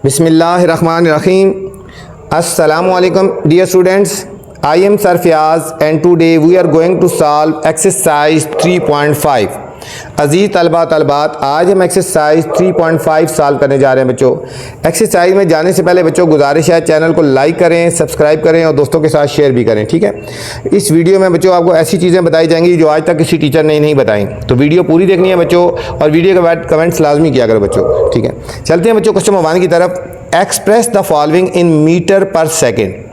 बिस्मिल्लाहिर्रहमानिर्रहीम। अस्सलामु अलैकुम dear students, I am sir Fayaz and today we are going to solve exercise 3.5। अजीज़ तलबा तलबात, आज हम एक्सरसाइज 3.5 सॉल्व करने जा रहे हैं बच्चों। एक्सरसाइज में जाने से पहले बच्चों गुजारिश है चैनल को लाइक करें, सब्सक्राइब करें और दोस्तों के साथ शेयर भी करें, ठीक है। इस वीडियो में बच्चों आपको ऐसी चीज़ें बताई जाएंगी जो आज तक किसी टीचर ने नहीं बताई, तो वीडियो पूरी देखनी है बच्चों और वीडियो के बाद कमेंट्स लाजमी किया करो बच्चों, ठीक है। चलते हैं बच्चों क्वेश्चन नंबर 1 की तरफ। Express the following in meter per second.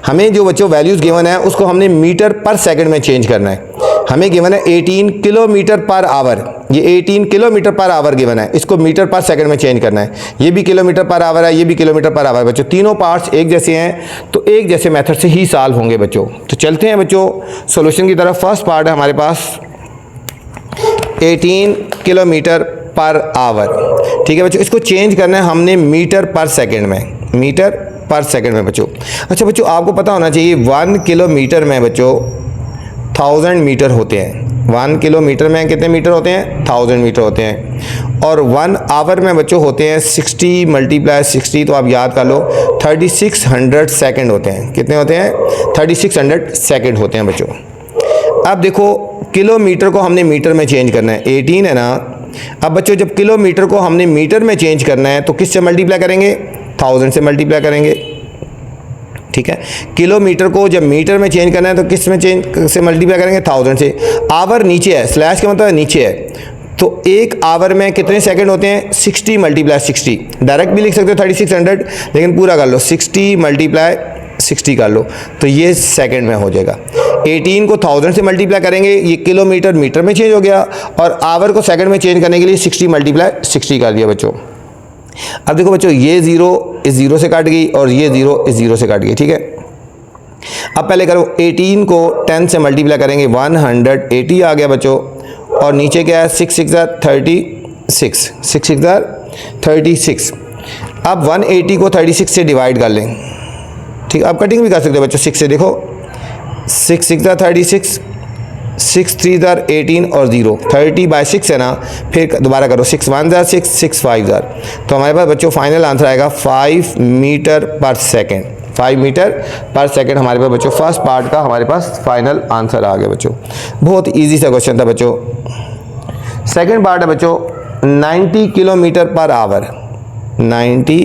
हमें जो बच्चों वैल्यूज़ गिवन है उसको हमने मीटर पर सेकंड में चेंज करना है। हमें गिवन है 18 किलोमीटर पर आवर, ये 18 किलोमीटर पर आवर गिवन है, इसको मीटर पर सेकंड में चेंज करना है। ये भी किलोमीटर पर आवर है, ये भी किलोमीटर पर आवर है बच्चों। तीनों पार्ट्स एक जैसे हैं तो एक जैसे मेथड से ही सॉल्व होंगे बच्चों। तो चलते हैं बच्चों सॉल्यूशन की तरफ। फर्स्ट पार्ट है हमारे पास 18 किलोमीटर पर आवर, ठीक है बच्चों। इसको चेंज करना है हमने मीटर पर सेकेंड में, मीटर पर सेकंड में बच्चों। अच्छा बच्चों, आपको पता होना चाहिए 1 किलोमीटर में बच्चों 1000 मीटर होते हैं। 1 किलोमीटर में कितने मीटर होते हैं? 1000 मीटर होते हैं। और 1 आवर में बच्चों होते हैं 60 × 60, तो आप याद कर लो 3600 सेकंड होते हैं। कितने होते हैं? 3600 सेकंड होते हैं बच्चों। अब देखो किलोमीटर को हमने मीटर में चेंज करना है, 18 है ना। अब बच्चों जब किलोमीटर को हमने मीटर में चेंज करना है तो किससे मल्टीप्लाई करेंगे? 1000 से मल्टीप्लाई करेंगे, ठीक है। किलोमीटर को जब मीटर में चेंज करना है तो किस में चेंज से मल्टीप्लाई करेंगे? 1000 से। आवर नीचे है, स्लैश का मतलब नीचे है, तो एक आवर में कितने सेकंड होते हैं? 60 × 60। डायरेक्ट भी लिख सकते हो 3600, लेकिन पूरा कर लो 60 × 60 कर लो, तो ये सेकंड में हो जाएगा। 18 को 1000 से मल्टीप्लाई करेंगे, ये किलोमीटर मीटर में चेंज हो गया, और आवर को सेकंड में चेंज करने के लिए 60 × 60 कर दिया बच्चों। अब देखो बच्चों, ये 0 इस 0 से काट गई और ये 0 इस 0 से काट गई, ठीक है। अब पहले करो 18 को 10 से मल्टीप्लाई करेंगे, 180 आ गया बच्चों। और नीचे क्या है? 6 6 36, 6 6 36। अब 180 को 36 से डिवाइड कर लें, ठीक। अब कटिंग भी कर सकते हो बच्चों 6 से। देखो 6 6 36, 6 3 18 और 0, 30/6 है ना। फिर दोबारा करो 6 1 6, 6 5 तो हमारे पास बच्चों फाइनल आंसर आएगा 5 metre per second. 5 metre per second हमारे पास बच्चों फर्स्ट पार्ट का हमारे पास फाइनल आंसर आ गया बच्चों। बहुत इजी सा क्वेश्चन था बच्चों। सेकेंड पार्ट है बच्चों 90 kilometre per our, 90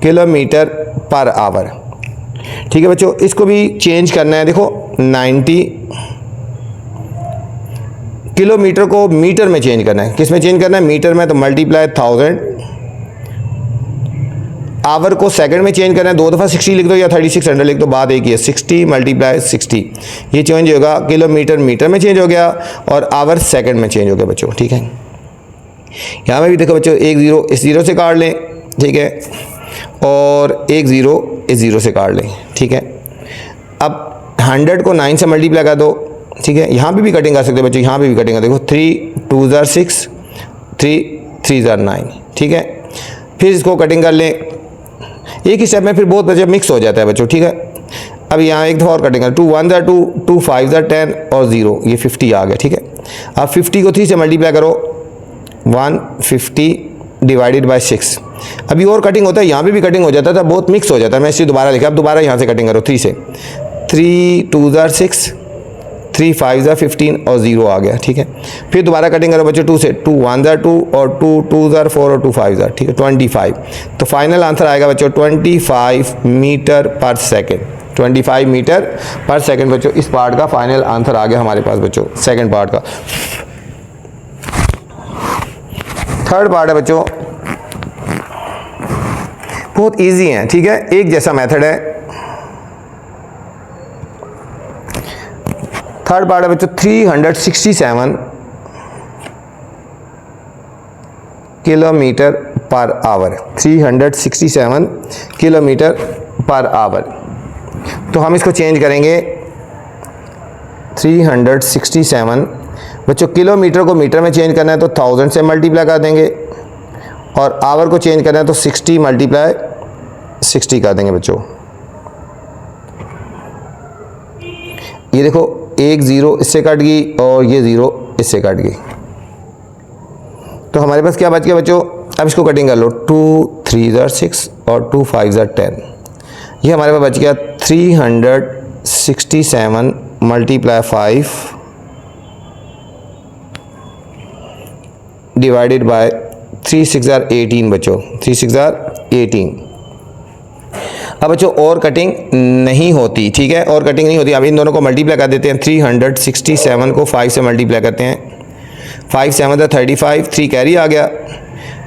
kilometre per our, ठीक है बच्चों। इसको भी चेंज करना है। देखो 90 किलोमीटर को मीटर में चेंज करना है। किस में चेंज करना है? मीटर में, तो मल्टीप्लाई 1000। आवर को सेकंड में चेंज करना है, 2 दफ़ा 60 लिख दो या 3600 लिख दो, बात एक ही है। 60 × 60 ये चेंज होगा, किलोमीटर मीटर में चेंज हो गया और आवर सेकंड में चेंज हो गया बच्चों, ठीक है। यहाँ में भी देखो बच्चों, एक 0 इस 0 से काट लें, ठीक है, और एक 0 इस 0 से काट लें, ठीक है। अब 100 को 9 से मल्टीप्लाई कर दो, ठीक है। यहाँ पे भी कटिंग कर सकते हैं बच्चों, यहाँ पे भी कटिंग कर। देखो 3 2 6, 3 3 9, ठीक है। फिर इसको कटिंग कर लें एक ही स्टेप में, फिर बहुत बच्चे मिक्स हो जाता है बच्चों, ठीक है। अब यहाँ एक दफ़ा और कटिंग कर, 2 1 2, 2 5 10 और 0, ये 50 आ गया, ठीक है। अब 50 को 3 से मल्टीप्लाई करो, 150 / 6। अभी और कटिंग होता है, यहाँ पे भी कटिंग हो जाता था, बहुत मिक्स हो जाता है। मैं इसे दोबारा लिखा, अब दोबारा यहाँ से कटिंग करो 3 से, 3 2 6, 3 5 15 और 0 आ गया, ठीक है। फिर दोबारा कटिंग करो बच्चों 2 से, 2 1 2 और 2 2 4 और 2 5, ठीक है, 25। तो फाइनल आंसर आएगा बच्चों 25 metre per second. 25 metre per second बच्चों, इस पार्ट का फाइनल आंसर आ गया हमारे पास बच्चों, सेकेंड पार्ट का। थर्ड पार्ट है बच्चों, बहुत ईजी है, ठीक है, एक जैसा मेथड है। थर्ड पार्ट है बच्चों 367 kilometre per our, 367 kilometre per our. तो हम इसको चेंज करेंगे 367 बच्चों, किलोमीटर को मीटर में चेंज करना है तो 1000 से मल्टीप्लाई कर देंगे, और आवर को चेंज करना है तो 60 × 60 कर देंगे बच्चों। ये देखो एक 0 इससे कट गई और ये 0 इससे कट गई, तो हमारे पास क्या बच गया बच्चों? अब इसको कटिंग कर लो, 2 3 ज़ार 6 और 2 5 ज़ार 10, ये हमारे पास बच गया 367 मल्टीप्लाई 5 डिवाइडेड बाय 3 6 ज़ार 18 बच्चों, 3 6 ज़ार 18। अब बच्चों और कटिंग नहीं होती, ठीक है, और कटिंग नहीं होती। अब इन दोनों को मल्टीप्लाई कर देते हैं, 367 को 5 से मल्टीप्लाई करते हैं, 5 7 ज़ार 35, 3 कैरी आ गया,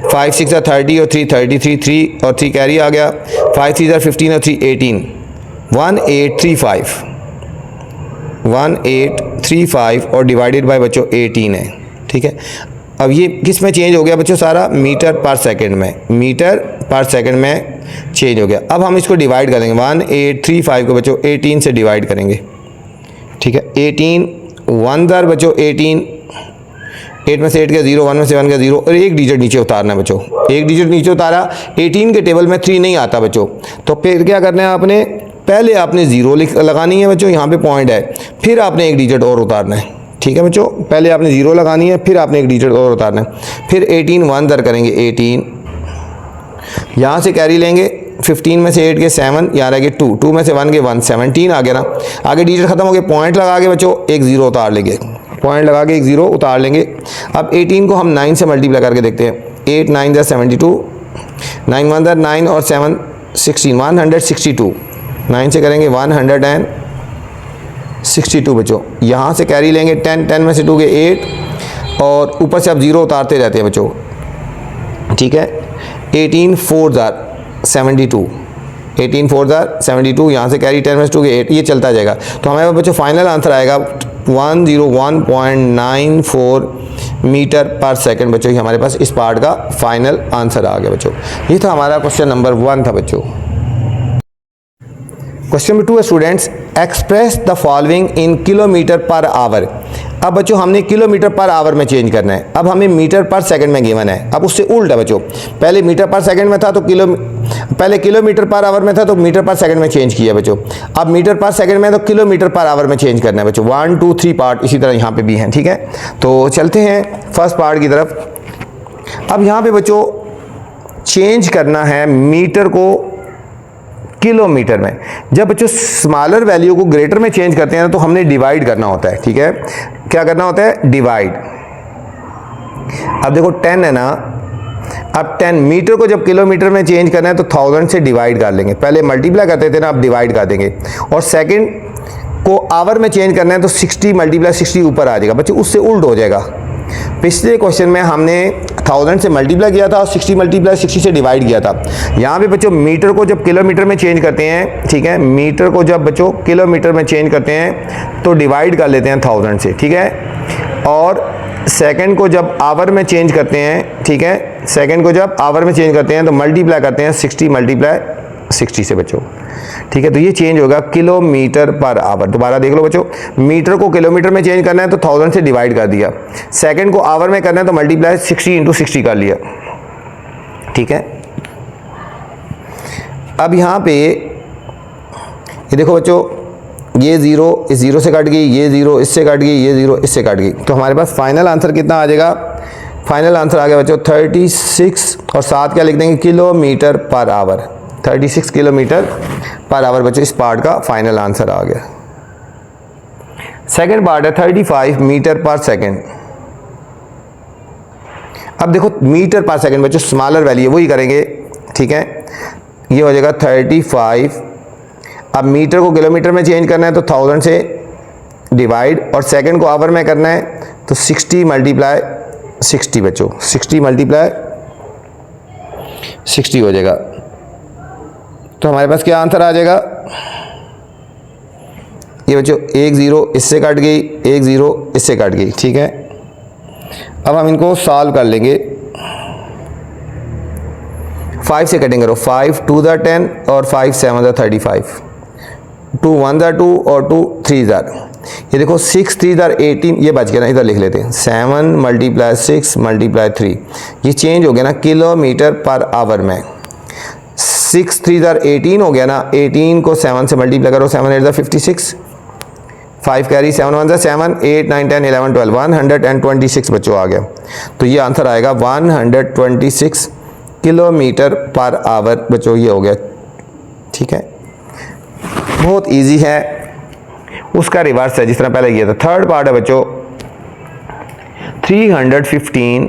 5 6 ज़ार 30 और 3 33, 3 और 3 कैरी आ गया, 5 3 ज़ार 15 और 3 18, 1835 और डिवाइडेड बाय बच्चों 18 है, ठीक है। अब ये किस में चेंज हो गया बच्चों, सारा मीटर पर सेकंड में, मीटर पर सेकंड में चेंज हो गया। अब हम इसको डिवाइड करेंगे, 1835 को बच्चों 18 से डिवाइड करेंगे, ठीक है। 18 1 ज़ार बच्चों 18, 8 में से 8 गया 0, 1 में से 1 गया 0 और एक डिजिट नीचे उतारना है बच्चों, एक डिजिट नीचे उतारा। 18 के टेबल में 3 नहीं आता बच्चों, तो फिर क्या करना है आपने, पहले आपने 0 लगानी है बच्चों, यहाँ पे पॉइंट है, फिर आपने एक डिजिट और उतारना है, ठीक है बच्चों। पहले आपने 0 लगानी है, फिर आपने एक डिजिट और उतारना है, फिर 18 1 ज़ार करेंगे 18, यहाँ से कैरी लेंगे, 15 में से 8 के 7, यहाँ रह गए 2, 2 में से 1 के 1, 17 आ गया ना। आगे डिजिट खत्म हो गए, पॉइंट लगा के बच्चों एक 0 उतार लेंगे, पॉइंट लगा के एक 0 उतार लेंगे। अब 18 को हम 9 से मल्टीप्लाई करके देखते हैं, 8 9 ज़ार 72, 9 1 ज़ार 9 और 7 16, 162, 9 से करेंगे 162 बच्चों। यहाँ से कैरी लेंगे 10, 10 में से 2 के 8 और ऊपर से अब 0 उतारते रहते हैं बच्चों, ठीक है। 18 4 ज़ार 72, 18 4 ज़ार 72, यहाँ से कैरी 10 में से 2 के 8, ये चलता जाएगा। तो हमारे पास बच्चों फाइनल आंसर आएगा 101.94 मीटर पर सेकंड बच्चों। ये हमारे पास इस पार्ट का फाइनल आंसर आ गया बच्चों। ये था हमारा क्वेश्चन नंबर 1 था बच्चों। क्वेश्चन नंबर 2 है students, express the following in kilometre per our. अब बच्चों हमने किलोमीटर पर आवर में चेंज करना है, अब हमें मीटर पर सेकंड में गिवन है। अब उससे उल्टा बच्चों, पहले मीटर पर सेकंड में था तो पहले किलोमीटर पर आवर में था तो मीटर पर सेकंड में चेंज किया बच्चों। अब मीटर पर सेकंड में तो किलोमीटर पर आवर में चेंज करना है बच्चों। 1 2 3 पार्ट इसी तरह यहाँ पे भी हैं, ठीक है। तो चलते हैं फर्स्ट पार्ट की तरफ। अब यहाँ पे बच्चों चेंज करना है मीटर को किलोमीटर में। जब बच्चों स्मॉलर वैल्यू को ग्रेटर में चेंज करते हैं तो हमने डिवाइड करना होता है, ठीक है। क्या करना होता है, डिवाइड। अब देखो 10 है ना, अब 10 मीटर को जब किलोमीटर में चेंज करना है तो 1000 से डिवाइड कर लेंगे। पहले मल्टीप्लाई करते थे ना, अब डिवाइड कर देंगे। और सेकंड को आवर में चेंज करना है तो 60 मल्टीप्लाई 60 ऊपर आ जाएगा बच्चों, उससे उल्ट हो जाएगा। पिछले क्वेश्चन में हमने 1000 से मल्टीप्लाई किया था और 60 मल्टीप्लाई 60 से डिवाइड किया था। यहाँ पे बच्चों मीटर को जब किलोमीटर में चेंज करते हैं, ठीक है, मीटर को जब बच्चों किलोमीटर में चेंज करते हैं तो डिवाइड कर लेते हैं 1000 से, ठीक है। और सेकंड को जब आवर में चेंज करते हैं, ठीक है, सेकंड को जब आवर में चेंज करते हैं तो मल्टीप्लाई करते हैं 60 मल्टीप्लाई 60 से बच्चों, ठीक है। तो ये चेंज होगा किलोमीटर पर आवर। दोबारा देख लो बच्चों, मीटर को किलोमीटर में चेंज करना है तो 1000 से डिवाइड कर दिया, सेकंड को आवर में करना है तो मल्टीप्लाई 60 इंटू 60 कर लिया, ठीक है। अब यहाँ पे ये देखो बच्चों, ये 0 इस 0 से कट गई, ये 0 इससे कट गई, ये 0 इससे कट गई। तो हमारे पास फाइनल आंसर कितना आ जाएगा, फाइनल आंसर आ गया बच्चों 36 और साथ क्या लिख देंगे, kilometre per our. 36 kilometre per hour बच्चों, इस पार्ट का फाइनल आंसर आ गया। सेकंड पार्ट है 35 मीटर पर सेकंड। अब देखो मीटर पर सेकंड बच्चों स्मॉलर वैल्यू वही करेंगे, ठीक है। ये हो जाएगा 35। अब मीटर को किलोमीटर में चेंज करना है तो 1000 से डिवाइड और सेकंड को आवर में करना है तो 60 मल्टीप्लाई 60 बच्चों, 60 मल्टीप्लाई 60 हो जाएगा। तो हमारे पास क्या आंसर आ जाएगा, ये बच्चों 1 0 इससे कट गई, 1 0 इससे कट गई, ठीक है। अब हम इनको सॉल्व कर लेंगे। 5 से कटिंग करो, 5 2 ज़ार 10 और 5 7 ज़ार 35, 2 1 ज़ार 2 और 2 3 ज़ार। ये देखो 6 3 ज़ार 18, ये बच गया ना, इधर लिख लेते हैं 7 मल्टीप्लाई 6 मल्टीप्लाई 3। ये चेंज हो गया ना किलोमीटर पर आवर में। 6 3 ज़ार 18 हो गया ना, 18 को 7 से मल्टीप्लाई करो, 7 8 ज़ार 56, 5 कैरी, 7 1 7, 8 9 10 11 12, 126 बच्चों आ गया। तो ये आंसर आएगा 126 किलोमीटर पर आवर बच्चों, ये हो गया। ठीक है, बहुत इजी है, उसका रिवर्स है जिस तरह पहले किया था। थर्ड पार्ट है बच्चों 315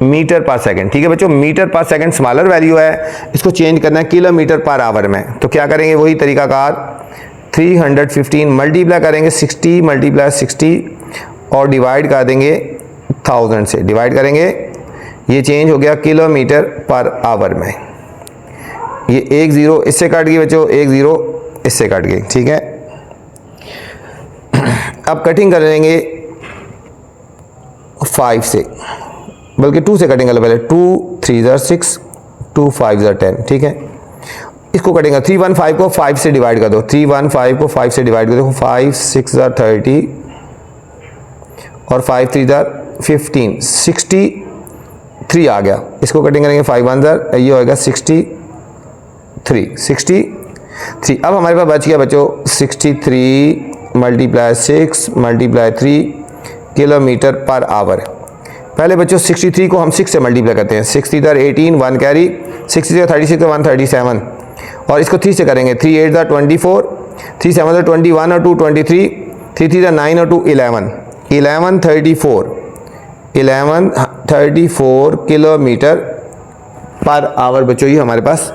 मीटर पर सेकंड। ठीक है बच्चों, मीटर पर सेकंड स्मॉलर वैल्यू है, इसको चेंज करना है किलोमीटर पर आवर में। तो क्या करेंगे, वही तरीकाकार 315 मल्टीप्लाई करेंगे 60 मल्टीप्लाई 60 और डिवाइड कर देंगे 1000 से, डिवाइड करेंगे, ये चेंज हो गया किलोमीटर पर आवर में। ये एक ज़ीरो इससे कट गई बच्चों, एक ज़ीरो इससे कट गई। ठीक है, अब कटिंग कर लेंगे 5 से, बल्कि 2 से कटिंग कर लो पहले। 2 3 6, 2 5 10। ठीक है, इसको कटेंगे 315 को 5 से डिवाइड कर दो, 315 को 5 से डिवाइड कर दो, 5 6 30 और 5 3 15, 63 आ गया। इसको कटिंग करेंगे 5 1 ये होएगा 63। अब हमारे पास बच गया बच्चों 63 multiply 6 multiply 3 kilometre per our. पहले बच्चों 63 को हम 6 से मल्टीप्लाई करते हैं, 6 3 18, 1 कैरी, 6 3 36 137 और इसको 3 से करेंगे, 3 8 24, 3 7 21 और 2 23, 3 3 9 और 2 11, 1134 किलोमीटर पर आवर बच्चों। ये हमारे पास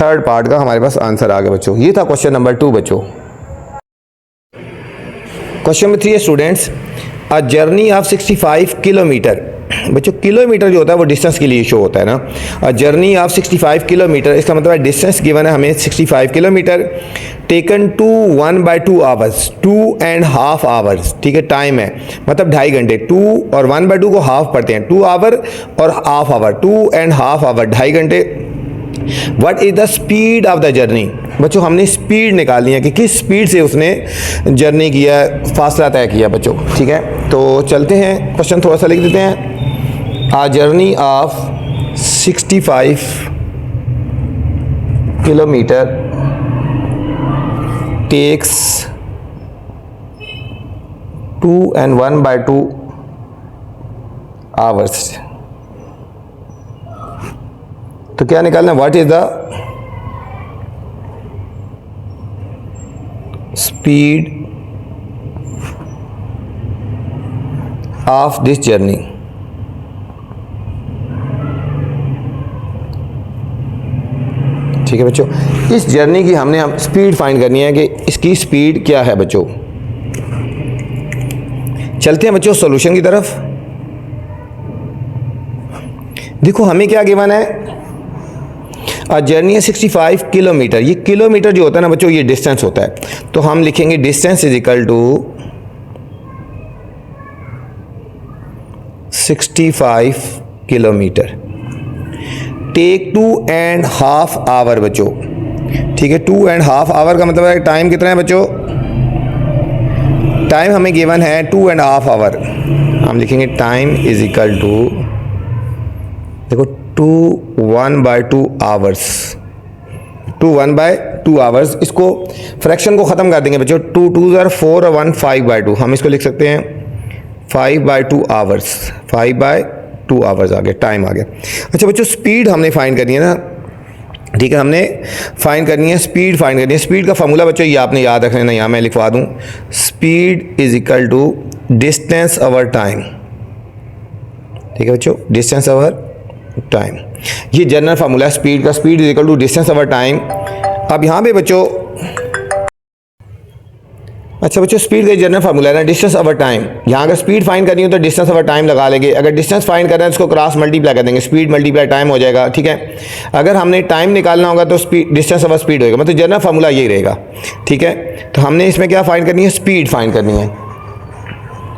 थर्ड पार्ट का हमारे पास आंसर आ गया बच्चों। ये था क्वेश्चन नंबर 2 बच्चों। क्वेश्चन नंबर 3 है students, a journey of 65 kilometre. बच्चों किलोमीटर जो होता है वो डिस्टेंस के लिए शो होता है ना। अ जर्नी ऑफ 65 किलोमीटर, इसका मतलब है डिस्टेंस गिवन है हमें 65 kilometer, taken to 1/2 hours, 2.5 hours. ठीक है, टाइम है मतलब 2.5 घंटे। 2 और 1/2 को हाफ पढ़ते हैं, 2 आवर और हाफ आवर, 2.5 आवर, 2.5 घंटे। What is the speed of the journey. बच्चों हमने स्पीड निकालनी है कि किस स्पीड से उसने जर्नी किया, फासला तय किया बच्चों। ठीक है, तो चलते हैं, क्वेश्चन थोड़ा सा लिख देते हैं। A journey of 65 kilometre takes 2 and 1/2 hours. तो क्या निकालना, what is the speed of this journey. ठीक है बच्चों, इस जर्नी की हमने हम स्पीड फाइंड करनी है कि इसकी स्पीड क्या है बच्चों। चलते हैं बच्चों सॉल्यूशन की तरफ। देखो हमें क्या गिवन है, अ जर्नी है 65 किलोमीटर। ये किलोमीटर जो होता है ना बच्चों, ये डिस्टेंस होता है। तो हम लिखेंगे distance is equal to 65 kilometer, take 2.5 hour बच्चों। ठीक है, 2.5 आवर का मतलब है टाइम कितना है बच्चों, टाइम हमें गिवन है 2.5 आवर। हम लिखेंगे टाइम इज इक्वल टू, देखो 2 1/2 आवर्स, 2 1/2 आवर्स। इसको फ्रैक्शन को ख़त्म कर देंगे बच्चों, 2 2 4 और 1 5/2। हम इसको लिख सकते हैं 5/2 आवर्स, 5/2 आवर्स आ गया, टाइम आ गया। अच्छा बच्चों स्पीड हमने फाइंड करनी है ना। ठीक है, हमने फाइंड करनी है स्पीड, फाइंड करनी है। स्पीड का फॉर्मूला बच्चों ये आपने याद रखना है, यहाँ मैं लिखवा दूँ, speed is equal to distance over time. ठीक है बच्चों, डिस्टेंस ओवर टाइम, ये जनरल फार्मूला है स्पीड का, speed is equal to distance over time. अब यहाँ पे बच्चों, अच्छा बच्चों स्पीड का जनरल फार्मूला है ना डिस्टेंस ओवर टाइम। यहाँ अगर स्पीड फाइंड करनी हो तो डिस्टेंस ओवर टाइम लगा लेंगे, अगर डिस्टेंस फाइंड करना है तो इसको क्रॉस मल्टीप्लाई कर देंगे, स्पीड मल्टीप्लाई टाइम हो जाएगा। ठीक है, अगर हमने टाइम निकालना होगा तो स्पीड डिस्टेंस ओवर स्पीड होगा, मतलब जनरल फार्मूला यही रहेगा। ठीक है, तो हमने इसमें क्या फाइंड करनी है, स्पीड फाइंड करनी है।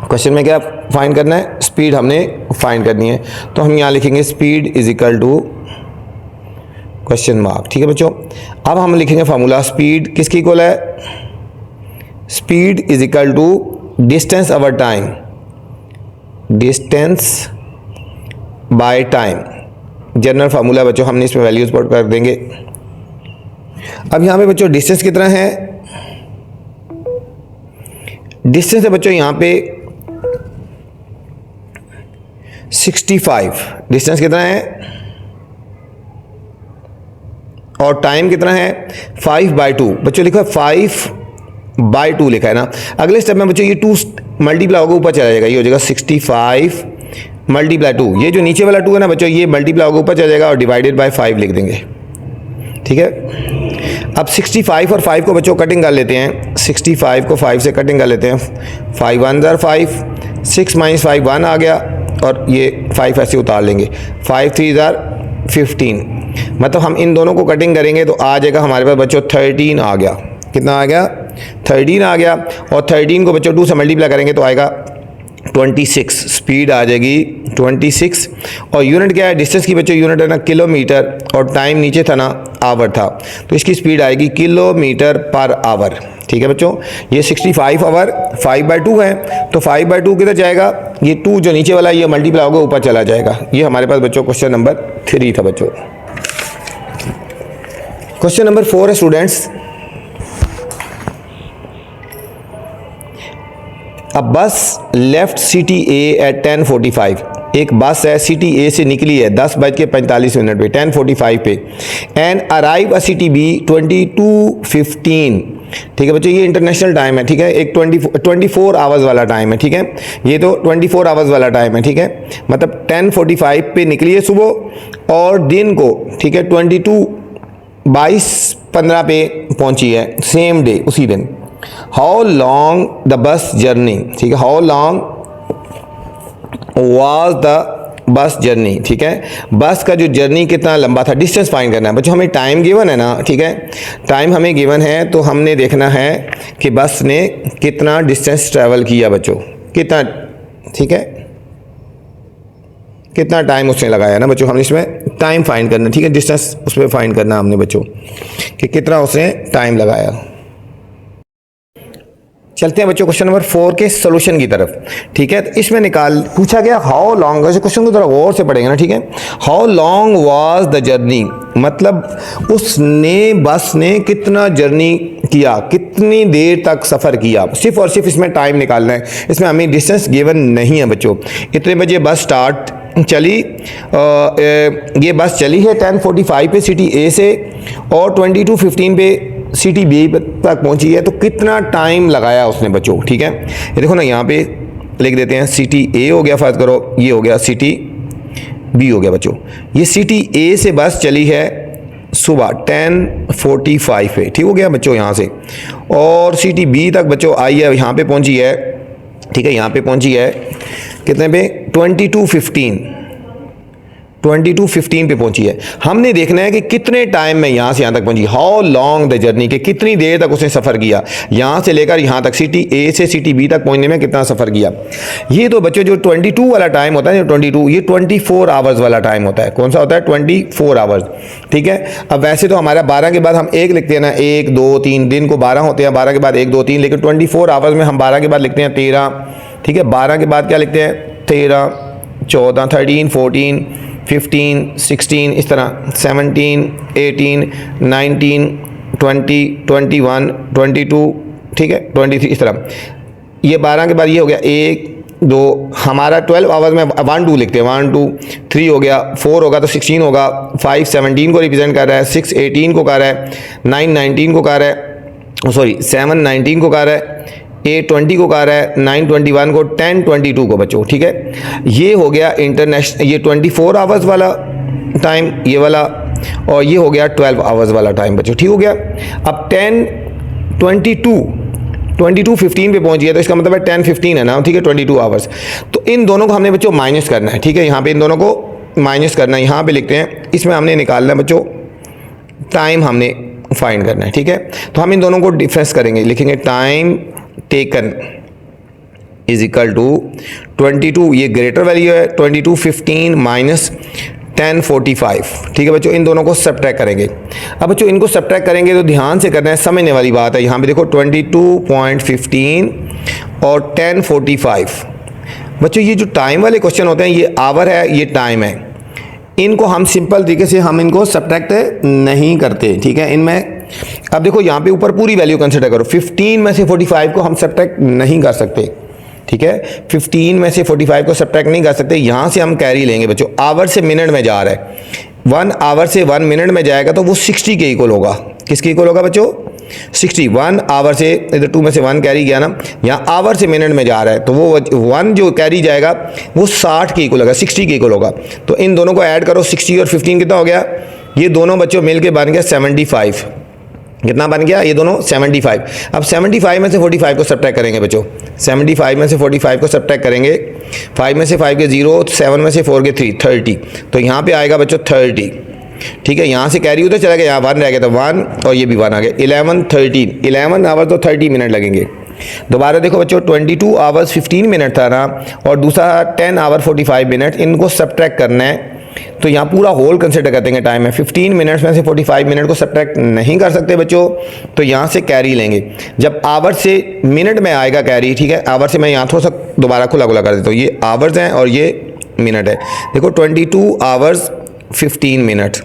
क्वेश्चन में क्या फाइंड करना है, स्पीड हमने फाइंड करनी है। तो हम यहाँ लिखेंगे speed is equal to question mark. ठीक है बच्चों, अब हम लिखेंगे फार्मूला, स्पीड किसकी इक्वल है, speed is equal to distance over time, distance by time. General formula बच्चों, हमने इसमें वैल्यूज पुट कर देंगे। अब यहाँ पे बच्चों डिस्टेंस कितना है, डिस्टेंस है बच्चों यहाँ पे 65, डिस्टेंस कितना है और टाइम कितना है 5/2। बच्चों लिखा है 5/2 लिखा है ना। अगले स्टेप में बच्चों ये 2 मल्टीप्लाई होगा ऊपर चला जाएगा, ये हो जाएगा 65 × 2। ये जो नीचे वाला 2 है ना बच्चों, ये मल्टीप्लाई होगा ऊपर चला जाएगा और डिवाइडेड बाय 5 लिख देंगे, ठीक है। अब 65 और 5 को बच्चों कटिंग कर लेते हैं। 65 को 5 से कटिंग कर लेते हैं। 5 1 ज़ार 5, 6 - 5 1 आ गया और ये 5 ऐसे उतार लेंगे। 5 3 ज़ार 15, मतलब हम इन दोनों को कटिंग करेंगे तो आ जाएगा हमारे पास बच्चों 13 आ गया। कितना आ गया 13 आ गया। और 13 को बच्चों 2 से मल्टीप्लाई करेंगे तो आएगा 26, स्पीड आ जाएगी 26। और यूनिट क्या है डिस्टेंस की बच्चों, यूनिट है ना किलोमीटर और टाइम नीचे था ना आवर था, तो इसकी स्पीड आएगी किलोमीटर पर आवर, ठीक है बच्चों। ये 65 आवर 5/2 है, तो 5/2 किधर जाएगा, ये 2 जो नीचे वाला ये मल्टीप्लाई होगा ऊपर चला जाएगा। ये हमारे पास बच्चों क्वेश्चन नंबर 3 था बच्चों। क्वेश्चन नंबर 4 है स्टूडेंट्स, अ बस लेफ्ट सिटी ए एट 10:45। एक बस है सिटी ए से निकली है 10:45 पे 10:45 पे, and arrive a city B 22:15। ठीक है बच्चों, ये इंटरनेशनल टाइम है, ठीक है, एक 24 आवर्स वाला टाइम है, ठीक है, ये तो 24 आवर्स वाला टाइम है, ठीक है, मतलब 10:45 पे निकली है सुबह और दिन को, ठीक है, 22:15 पे पहुंची है, सेम डे, उसी दिन। How long the bus journey, ठीक है, how long was the bus journey, ठीक है, बस का जो जर्नी कितना लंबा था, डिस्टेंस फाइंड करना है बच्चों। हमें टाइम गिवन है ना, ठीक है, टाइम हमें गिवन है तो हमने देखना है कि बस ने कितना डिस्टेंस ट्रैवल किया बच्चों, कितना, ठीक है, कितना टाइम उसने लगाया ना बच्चों, हमने इसमें टाइम फाइंड करना, ठीक है, डिस्टेंस उसमें फाइंड करना हमने बच्चों कि कितना उसने टाइम लगाया। चलते हैं बच्चों क्वेश्चन नंबर 4 के सॉल्यूशन की तरफ, ठीक है। तो इसमें पूछा गया हाउ लॉन्ग, वैसे क्वेश्चन को थोड़ा गौर से पढ़ेंगे ना, ठीक है। How long was the journey, मतलब उसने बस ने कितना जर्नी किया, कितनी देर तक सफ़र किया, सिर्फ और सिर्फ इसमें टाइम निकालना है, इसमें हमें डिस्टेंस गिवन नहीं है बच्चों। इतने बजे बस स्टार्ट चली, ये बस चली है 10:45 पे सिटी ए से और 22:15 पे सिटी बी तक पहुंची है, तो कितना टाइम लगाया उसने बच्चों, ठीक है। ये देखो ना, यहाँ पे लिख देते हैं सिटी ए हो गया, फर्ज करो ये हो गया सिटी बी हो गया बच्चों। ये सिटी ए से बस चली है सुबह 10:45 पे, ठीक हो गया बच्चों यहाँ से, और सिटी बी तक बच्चों आई है, यहाँ पे पहुंची है, ठीक है, यहाँ पे पहुंची है कितने पे 22:15 पे पहुंची है। हमने देखना है कि कितने टाइम में यहाँ से यहाँ तक पहुंची, हाउ लॉन्ग द जर्नी, के कितनी देर तक उसने सफ़र किया, यहाँ से लेकर यहाँ तक सिटी ए से सिटी बी तक पहुंचने में कितना सफ़र किया। ये तो बच्चों जो 22 वाला टाइम होता है, 22 ये 24 आवर्स वाला टाइम होता है। कौन सा होता है 24 आवर्स, ठीक है। अब वैसे तो हमारा 12 के बाद हम 1 लिखते हैं ना, 1 2 3, दिन को 12 होते हैं, 12 के बाद 1 2 3, लेकिन 24 आवर्स में हम 12 के बाद लिखते हैं 13, ठीक है, 12 के बाद क्या लिखते हैं 13 14 13 14 15 16, इस तरह 17 18 19 20 21 22, ठीक है, 23, इस तरह। ये 12 के बाद ये हो गया 1 2, हमारा 12 आवर्स में 1 2 लिखते हैं, 1 2 3 हो गया, 4 होगा तो 16 होगा, 5 17 को रिप्रेजेंट कर रहा है, 6 18 को कर रहा है, 9 19 को कर रहा है, सॉरी 7 19 को कर रहा है, 8 20 को कहा रहा है, 9 21 को, 10 22 को बच्चों, ठीक है। ये हो गया इंटरनेशनल, ये 24 आवर्स वाला टाइम ये वाला, और ये हो गया 12 आवर्स वाला टाइम बच्चों, ठीक हो गया। अब 22:15 पे पहुंच गया, तो इसका मतलब है 10:15 है ना, ठीक है, 22 आवर्स। तो इन दोनों को हमने बच्चों माइनस करना है, ठीक है, यहाँ पे इन दोनों को माइनस करना है, यहाँ पे लिखते हैं, इसमें हमने निकालना है बच्चों टाइम, हमने फाइंड करना है, ठीक है। तो हम इन दोनों को डिफरेंस करेंगे, लिखेंगे time taken is equal to 22, ये ग्रेटर वैल्यू है, 22:15 माइनस 10:45, ठीक है बच्चों। इन दोनों को सब्ट्रैक्ट करेंगे। अब बच्चों इनको सब्ट्रैक्ट करेंगे तो ध्यान से करना है, समझने वाली बात है। यहाँ पे देखो 22.15 और 10:45 बच्चों, ये जो टाइम वाले क्वेश्चन होते हैं, ये आवर है, ये टाइम है, इनको हम सिंपल तरीके से हम इनको सब्ट्रैक्ट नहीं करते, ठीक है, इनमें अब देखो यहाँ पे ऊपर पूरी वैल्यू कंसिडर करो, 15 में से 45 को हम सब्ट्रैक्ट नहीं कर सकते, ठीक है, 15 में से 45 को सब्ट्रैक्ट नहीं कर सकते। यहाँ से हम कैरी लेंगे बच्चों, आवर से मिनट में जा रहा है, 1 आवर से 1 मिनट में जाएगा तो वो 60 के इक्वल होगा। किसके इक्वल होगा बच्चों? 60। 1 आवर से, इधर 2 में से 1 कैरी गया ना, यहाँ आवर से मिनट में जा रहा है तो वो 1 जो कैरी जाएगा वो 60 के इक्वल होगा, 60 के इक्वल होगा। तो इन दोनों को ऐड करो, 60 और 15 कितना हो गया? ये दोनों बच्चों मिलके बन गया 75। कितना बन गया? ये दोनों 75। अब 75 में से 45 को सब्ट्रैक्ट करेंगे बच्चों, 75 में से 45 को सब्ट्रैक्ट करेंगे, 5 में से 5 के 0, 7 में से 4 के 3, 30। तो यहाँ पे आएगा बच्चों 30, ठीक है। यहाँ से कैरी होते चला गया, यहाँ 1 रह गया तो 1 और ये भी 1 आ गया, 11, 13, 11 आवर तो 30 मिनट लगेंगे। दोबारा देखो बच्चों, 22 आवर्स 15 मिनट था ना, और दूसरा 10 आवर 45 मिनट, इनको सब्ट्रैक्ट करना है तो यहाँ पूरा होल कंसिडर करते हैं टाइम है। 15 मिनट्स में से 45 मिनट को सब्ट्रैक्ट नहीं कर सकते बच्चों, तो यहाँ से कैरी लेंगे। जब आवर से मिनट में आएगा कैरी, ठीक है, आवर से मैं यहाँ थोड़ा सा दोबारा खुला कर देता हूँ, ये आवर्स हैं और ये मिनट है। देखो 22 आवर्स 15 मिनट,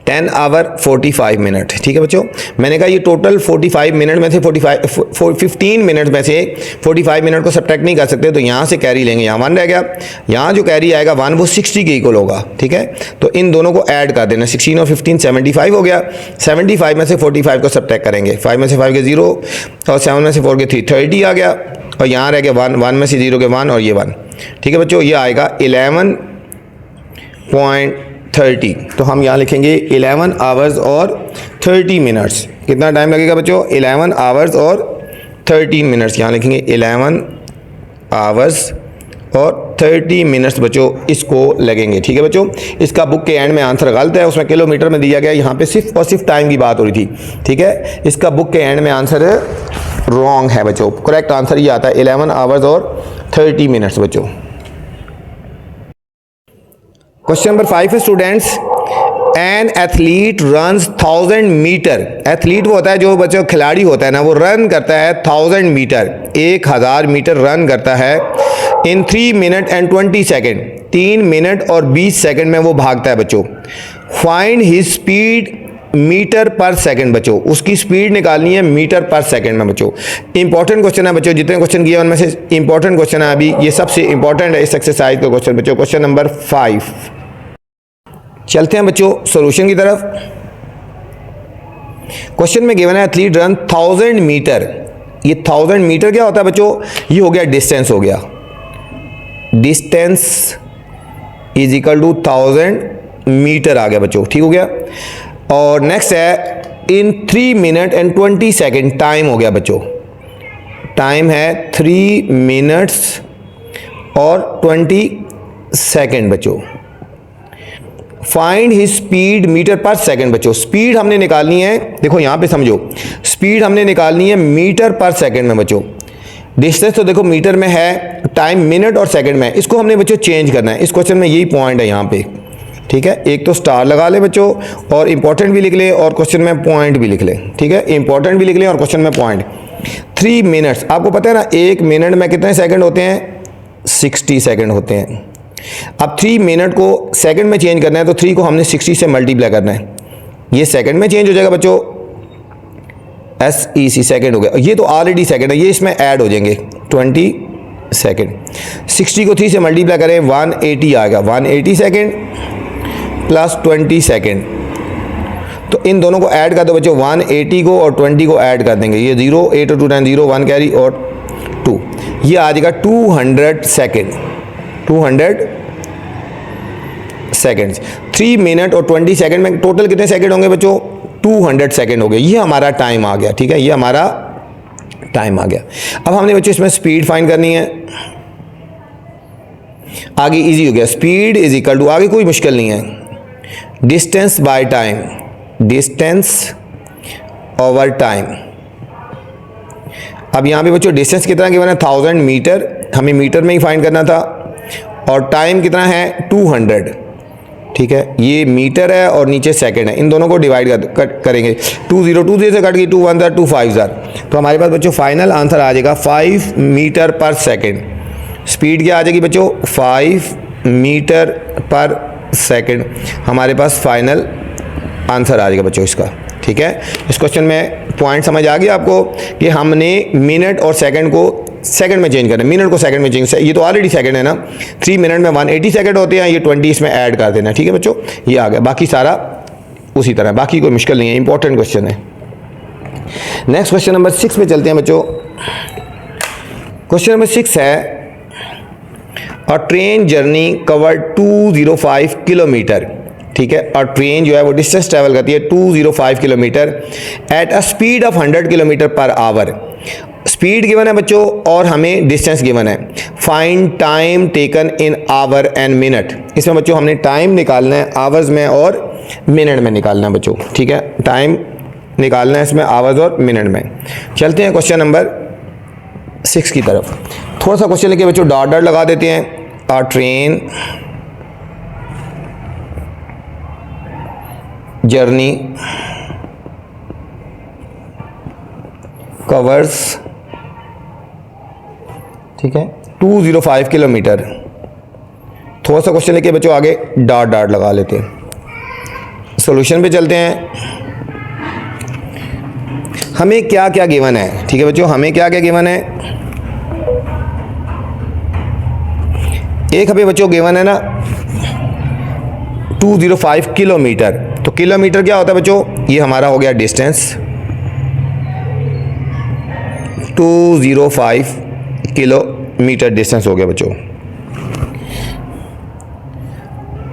10 आवर 45 मिनट, ठीक है बच्चों। मैंने कहा ये टोटल 45 मिनट में से 15 मिनट में से 45 मिनट को सब्ट्रैक्ट नहीं कर सकते, तो यहाँ से कैरी लेंगे, यहाँ 1 रह गया, यहाँ जो कैरी आएगा 1 वो 60 के इक्वल होगा, ठीक है। तो इन दोनों को ऐड कर देना, 16 और 15 75 हो गया। 75 में से 45 को सब्ट्रैक्ट करेंगे, 5 में से 5 के 0 और 7 में से 4 के 3, 30 आ गया, और यहाँ रह गया 1, 1 में से 0 के 1 और ये 1, ठीक है बच्चों। ये आएगा 11.30। तो हम यहाँ लिखेंगे 11 आवर्स और 30 मिनट्स। कितना टाइम लगेगा बच्चों? 11 आवर्स और 13 मिनट्स। यहाँ लिखेंगे 11 आवर्स और 30 मिनट्स बच्चों इसको लगेंगे, ठीक है बच्चों। इसका बुक के एंड में आंसर गलत है, उसमें किलोमीटर में दिया गया, यहाँ पे सिर्फ और सिर्फ टाइम की बात हो रही थी, ठीक है। इसका बुक के एंड में आंसर रॉन्ग है बच्चों। करेक्ट आंसर ये आता है 11 आवर्स और 30 मिनट्स बच्चों। क्वेश्चन नंबर 5 है students, an athlete runs 1000 meter. Athlete वो होता है जो बच्चों खिलाड़ी होता है ना, वो रन करता है 1000 मीटर, 1000 मीटर रन करता है in 3 minute and 20 second, 3 minute और 20 सेकेंड में वो भागता है बच्चों। फाइंड हिज स्पीड मीटर पर सेकंड बच्चों, उसकी स्पीड निकालनी है मीटर पर सेकंड में बच्चों। इंपॉर्टेंट क्वेश्चन है बच्चों, जितने क्वेश्चन किए उनमें से इंपॉर्टेंट क्वेश्चन है अभी, ये सबसे इंपॉर्टेंट है इस एक्सरसाइज का क्वेश्चन बच्चों। क्वेश्चन नंबर 5 चलते हैं बच्चों सॉल्यूशन की तरफ। क्वेश्चन में गिवन है एथलीट रन 1000 मीटर। ये 1000 मीटर क्या होता है बच्चों? ये हो गया डिस्टेंस, हो गया distance is equal to 1000 metre आ गया बच्चों, ठीक हो गया। और नेक्स्ट है in 3 minute and 20 second, time हो गया बच्चों, टाइम है 3 मिनट्स और 20 सेकेंड बच्चों। फाइंड हिज स्पीड मीटर पर सेकंड बच्चों, स्पीड हमने निकालनी है, देखो यहां पे समझो, स्पीड हमने निकालनी है मीटर पर सेकंड में बच्चों। डिस्टेंस तो देखो मीटर में है, टाइम मिनट और सेकंड में, इसको हमने बच्चों चेंज करना है। इस क्वेश्चन में यही पॉइंट है यहाँ पे, ठीक है। एक तो स्टार लगा ले बच्चों, और इंपॉर्टेंट भी लिख ले और क्वेश्चन में पॉइंट भी लिख ले, ठीक है। इंपॉर्टेंट भी लिख ले और क्वेश्चन में पॉइंट। 3 मिनट्स, आपको पता है ना 1 मिनट में कितने सेकंड होते हैं? 60 सेकंड होते हैं। अब 3 मिनट को सेकंड में चेंज करना है, तो 3 को हमने 60 से मल्टीप्लाई करना है, ये सेकंड में चेंज हो जाएगा बच्चों, SEC सेकंड हो गया। ये तो ऑलरेडी सेकंड है, ये इसमें ऐड हो जाएंगे 20 सेकंड। 60 को 3 से मल्टीप्लाई करें 180 आएगा, 180 सेकंड प्लस 20 सेकंड। तो इन दोनों को ऐड कर दो बच्चों, 180 को और 20 को ऐड कर देंगे, ये 0, 8 और 2 10, 0 1 कैरी और 2, ये आ जाएगा 200 सेकंड, 200 सेकंड्स। 3 मिनट और 20 सेकंड में टोटल कितने सेकंड होंगे बच्चों? 200 सेकंड हो गए। ये हमारा टाइम आ गया, ठीक है, ये हमारा टाइम आ गया। अब हमने बच्चों इसमें स्पीड फाइंड करनी है, आगे इजी हो गया। स्पीड इज इक्वल टू, आगे कोई मुश्किल नहीं है, distance by time, distance over time. अब यहाँ पे बच्चों डिस्टेंस कितना गिवन है? 1000 मीटर, हमें मीटर में ही फाइंड करना था, और टाइम कितना है? 200, ठीक है। ये मीटर है और नीचे सेकंड है, इन दोनों को डिवाइड करेंगे, 2 0 2 0 से कट गई, 2 1 2 5 तो हमारे पास बच्चों फाइनल आंसर आ जाएगा 5 मीटर पर सेकंड। स्पीड क्या आ जाएगी बच्चों? 5 मीटर पर सेकंड हमारे पास फाइनल आंसर आ जाएगा बच्चों इसका, ठीक है। ठीक है, इस क्वेश्चन में पॉइंट समझ आ गया आपको कि हमने मिनट और सेकंड को सेकंड में चेंज करना है, मिनट को सेकंड में चेंज, ये तो ऑलरेडी सेकंड है ना, 3 मिनट में 180 सेकंड होते हैं, ये 20 इसमें ऐड कर देना। ठीक है बच्चों, ये आ गया, बाकी सारा उसी तरह, बाकी कोई मुश्किल नहीं है, इंपॉर्टेंट क्वेश्चन है। नेक्स्ट क्वेश्चन नंबर 6 पे चलते हैं बच्चों। क्वेश्चन नंबर 6 है, अ ट्रेन जर्नी कवर्ड 205 किलोमीटर। ठीक है, और ट्रेन जो है वो डिस्टेंस ट्रैवल करती है 205 kilometre at a speed of 100 kilometer per hour. Speed given है बच्चों और हमें डिस्टेंस गिवन है। Find time taken in our and minute. इसमें बच्चों हमने टाइम निकालना है आवर्स में और मिनट में निकालना है बच्चों। ठीक है, टाइम निकालना है इसमें आवर्स और मिनट में। चलते हैं क्वेश्चन नंबर 6 की तरफ। थोड़ा सा क्वेश्चन लेके बच्चों डॉट डॉट लगा देते हैं। अ ट्रेन जर्नी कवर्स, ठीक है, 205 किलोमीटर। थोड़ा सा क्वेश्चन लेके बच्चों आगे डॉट डॉट लगा लेते हैं। सॉल्यूशन पे चलते हैं। हमें क्या क्या गिवन है, ठीक है बच्चों, हमें क्या क्या गिवन है। एक हमें बच्चों गिवन है ना 205 किलोमीटर। तो किलोमीटर क्या होता है बच्चों, ये हमारा हो गया डिस्टेंस, 205 किलोमीटर डिस्टेंस हो गया बच्चों।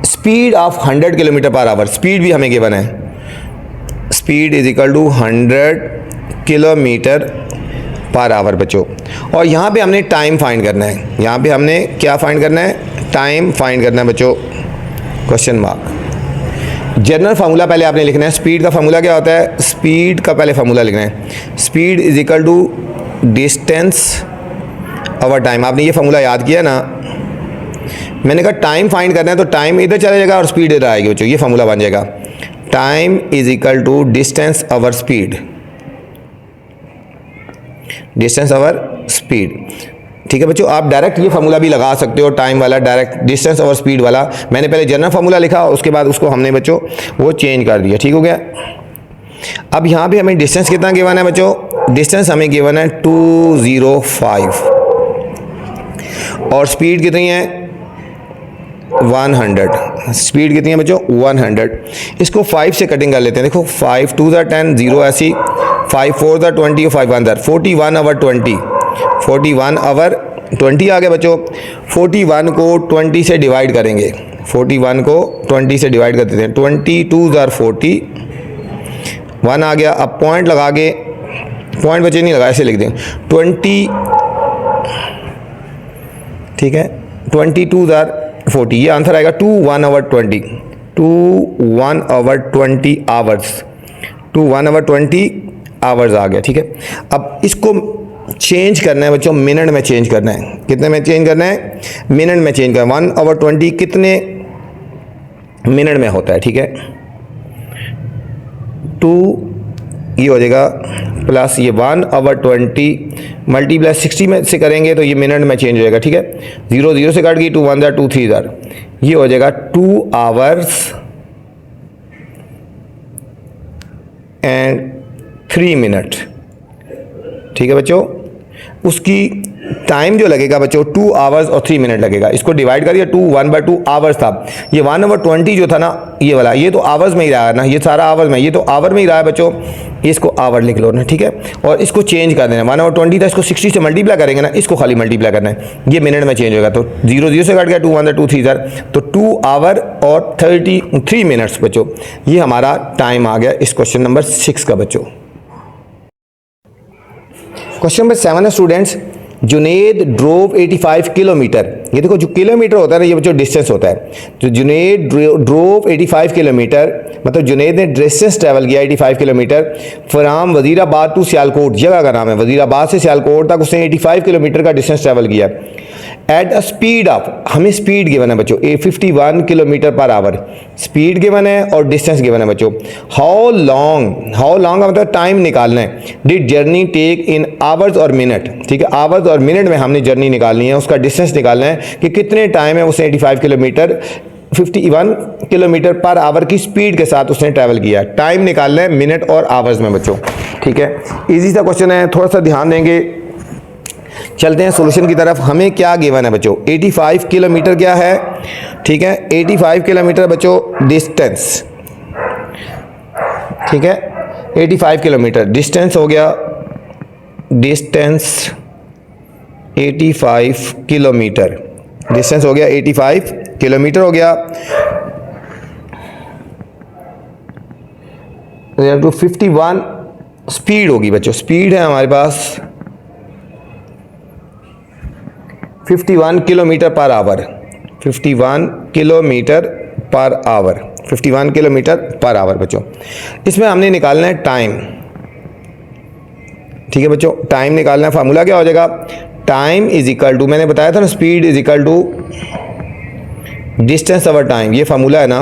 Speed of 100 kilometer per hour, speed भी हमें गिवन है, speed is equal to 100 kilometer per hour बच्चों। और यहाँ पे हमने टाइम फाइंड करना है, यहाँ पे हमने क्या फाइंड करना है, टाइम फाइंड करना है बच्चों, क्वेश्चन मार्क। जनरल फार्मूला पहले आपने लिखना है। स्पीड का फार्मूला क्या होता है, स्पीड का पहले फार्मूला लिखना है, speed is equal to distance over time. आपने ये फार्मूला याद किया ना, मैंने कहा टाइम फाइंड करना है तो टाइम इधर चला जाएगा और स्पीड इधर आएगी बच्चों, ये फार्मूला बन जाएगा, time is equal to distance over speed, distance over speed. ठीक है बच्चों, आप डायरेक्ट ये फार्मूला भी लगा सकते हो, टाइम वाला डायरेक्ट डिस्टेंस ओवर स्पीड वाला। मैंने पहले जनरल फार्मूला लिखा, उसके बाद उसको हमने बच्चों वो चेंज कर दिया। ठीक हो गया। अब यहाँ पे हमें डिस्टेंस कितना गिवन है बच्चों, डिस्टेंस हमें गिवन है 205 और स्पीड कितनी है 100। स्पीड कितनी है बच्चों 100। इसको 5 से कटिंग कर लेते हैं। देखो 5 2 10 0 ऐसी, 5 4 20 और 5 1 41 ओवर 20, 41 ओवर 20 आ गया बच्चों। 41 को 20 से डिवाइड करेंगे, 41 को 20 से डिवाइड कर देते हैं, 22 40, 1 आ गया। अब पॉइंट लगा के, पॉइंट बचे नहीं लगा, ऐसे लिख दें 20, ठीक है, 22 40, ये आंसर आएगा 21 over 20, 21 over 20 hours, 21 over 20 hours आ गया। ठीक है, अब इसको चेंज करना है बच्चों, मिनट में चेंज करना है। कितने में चेंज करना है, मिनट में चेंज करना है। 1 ओवर 20 कितने मिनट में होता है, ठीक है, 2 ये हो जाएगा प्लस ये 1 ओवर 20 मल्टीप्लाई 60 में से करेंगे तो ये मिनट में चेंज हो जाएगा। ठीक है, 0 0 से कट गई, 2 1 2 3 ये हो जाएगा 2 आवर्स एंड 3 मिनट। ठीक है बच्चों, उसकी टाइम जो लगेगा बच्चों 2 आवर्स और 3 मिनट लगेगा। इसको डिवाइड करिए, 2 1/2 आवर्स था, ये 1 ओवर 20 जो था ना ये वाला, ये तो आवर्स में ही रहा है ना, ये सारा आवर्स में, ये तो आवर में ही रहा है बच्चों, इसको आवर लिख लो ना। ठीक है, और इसको चेंज कर देना, 1 ओवर 20 था, इसको 60 से मल्टीप्लाई करेंगे ना, इसको खाली मल्टीप्लाई करना है, ये मिनट में चेंज होगा। तो 0 0 से कट गया, 2 1 2 3 तो 2 आवर और 3 मिनट्स बच्चों, ये हमारा टाइम आ गया इस क्वेश्चन नंबर 6 का बच्चों। क्वेश्चन नंबर 7 है स्टूडेंट्स, जुनेद ड्रोव 85 किलोमीटर। ये देखो जो किलोमीटर होता है ना, ये बच्चों डिस्टेंस होता है। तो जुनेद ड्रोव 85 किलोमीटर, मतलब जुनेद ने डिस्टेंस ट्रैवल किया 85 kilometer from Wazirabad to Sialkot, जगह का नाम है, वजीराबाद से सियालकोट तक उसने 85 किलोमीटर का डिस्टेंस ट्रैवल किया एट अ स्पीड ऑफ, हमें स्पीड गिवन है बच्चों 51 kilometre per hour, speed given है और डिस्टेंस गिवन है बच्चों। हाउ लॉन्ग का मतलब टाइम निकालना है, did journey take in hours और मिनट। ठीक है, आवर्स और मिनट में हमने जर्नी निकालनी है, उसका डिस्टेंस निकालना है कि कितने टाइम है उसने 85 किलोमीटर 51 किलोमीटर पर आवर की स्पीड के साथ उसने ट्रैवल किया। टाइम निकालना है मिनट और आवर्स में बच्चों, ठीक है। इजी सा क्वेश्चन है, थोड़ा सा ध्यान देंगे। चलते हैं सॉल्यूशन की तरफ। हमें क्या गिवन है बच्चों, 85 किलोमीटर क्या है, ठीक है, 85 किलोमीटर बच्चों डिस्टेंस, ठीक है, 85 किलोमीटर डिस्टेंस हो गया, डिस्टेंस 85 किलोमीटर, डिस्टेंस हो गया 85 किलोमीटर हो गया। टू 51 स्पीड होगी बच्चों, स्पीड है हमारे पास 51 kilometre per our, 51 kilometre per our, 51 kilometre per hour बच्चों। इसमें हमने निकालना है टाइम, ठीक है बच्चों। टाइम निकालना है, फार्मूला क्या हो जाएगा, टाइम इज इक्वल टू, मैंने बताया था ना, speed is equal to distance over time, ये फार्मूला है ना।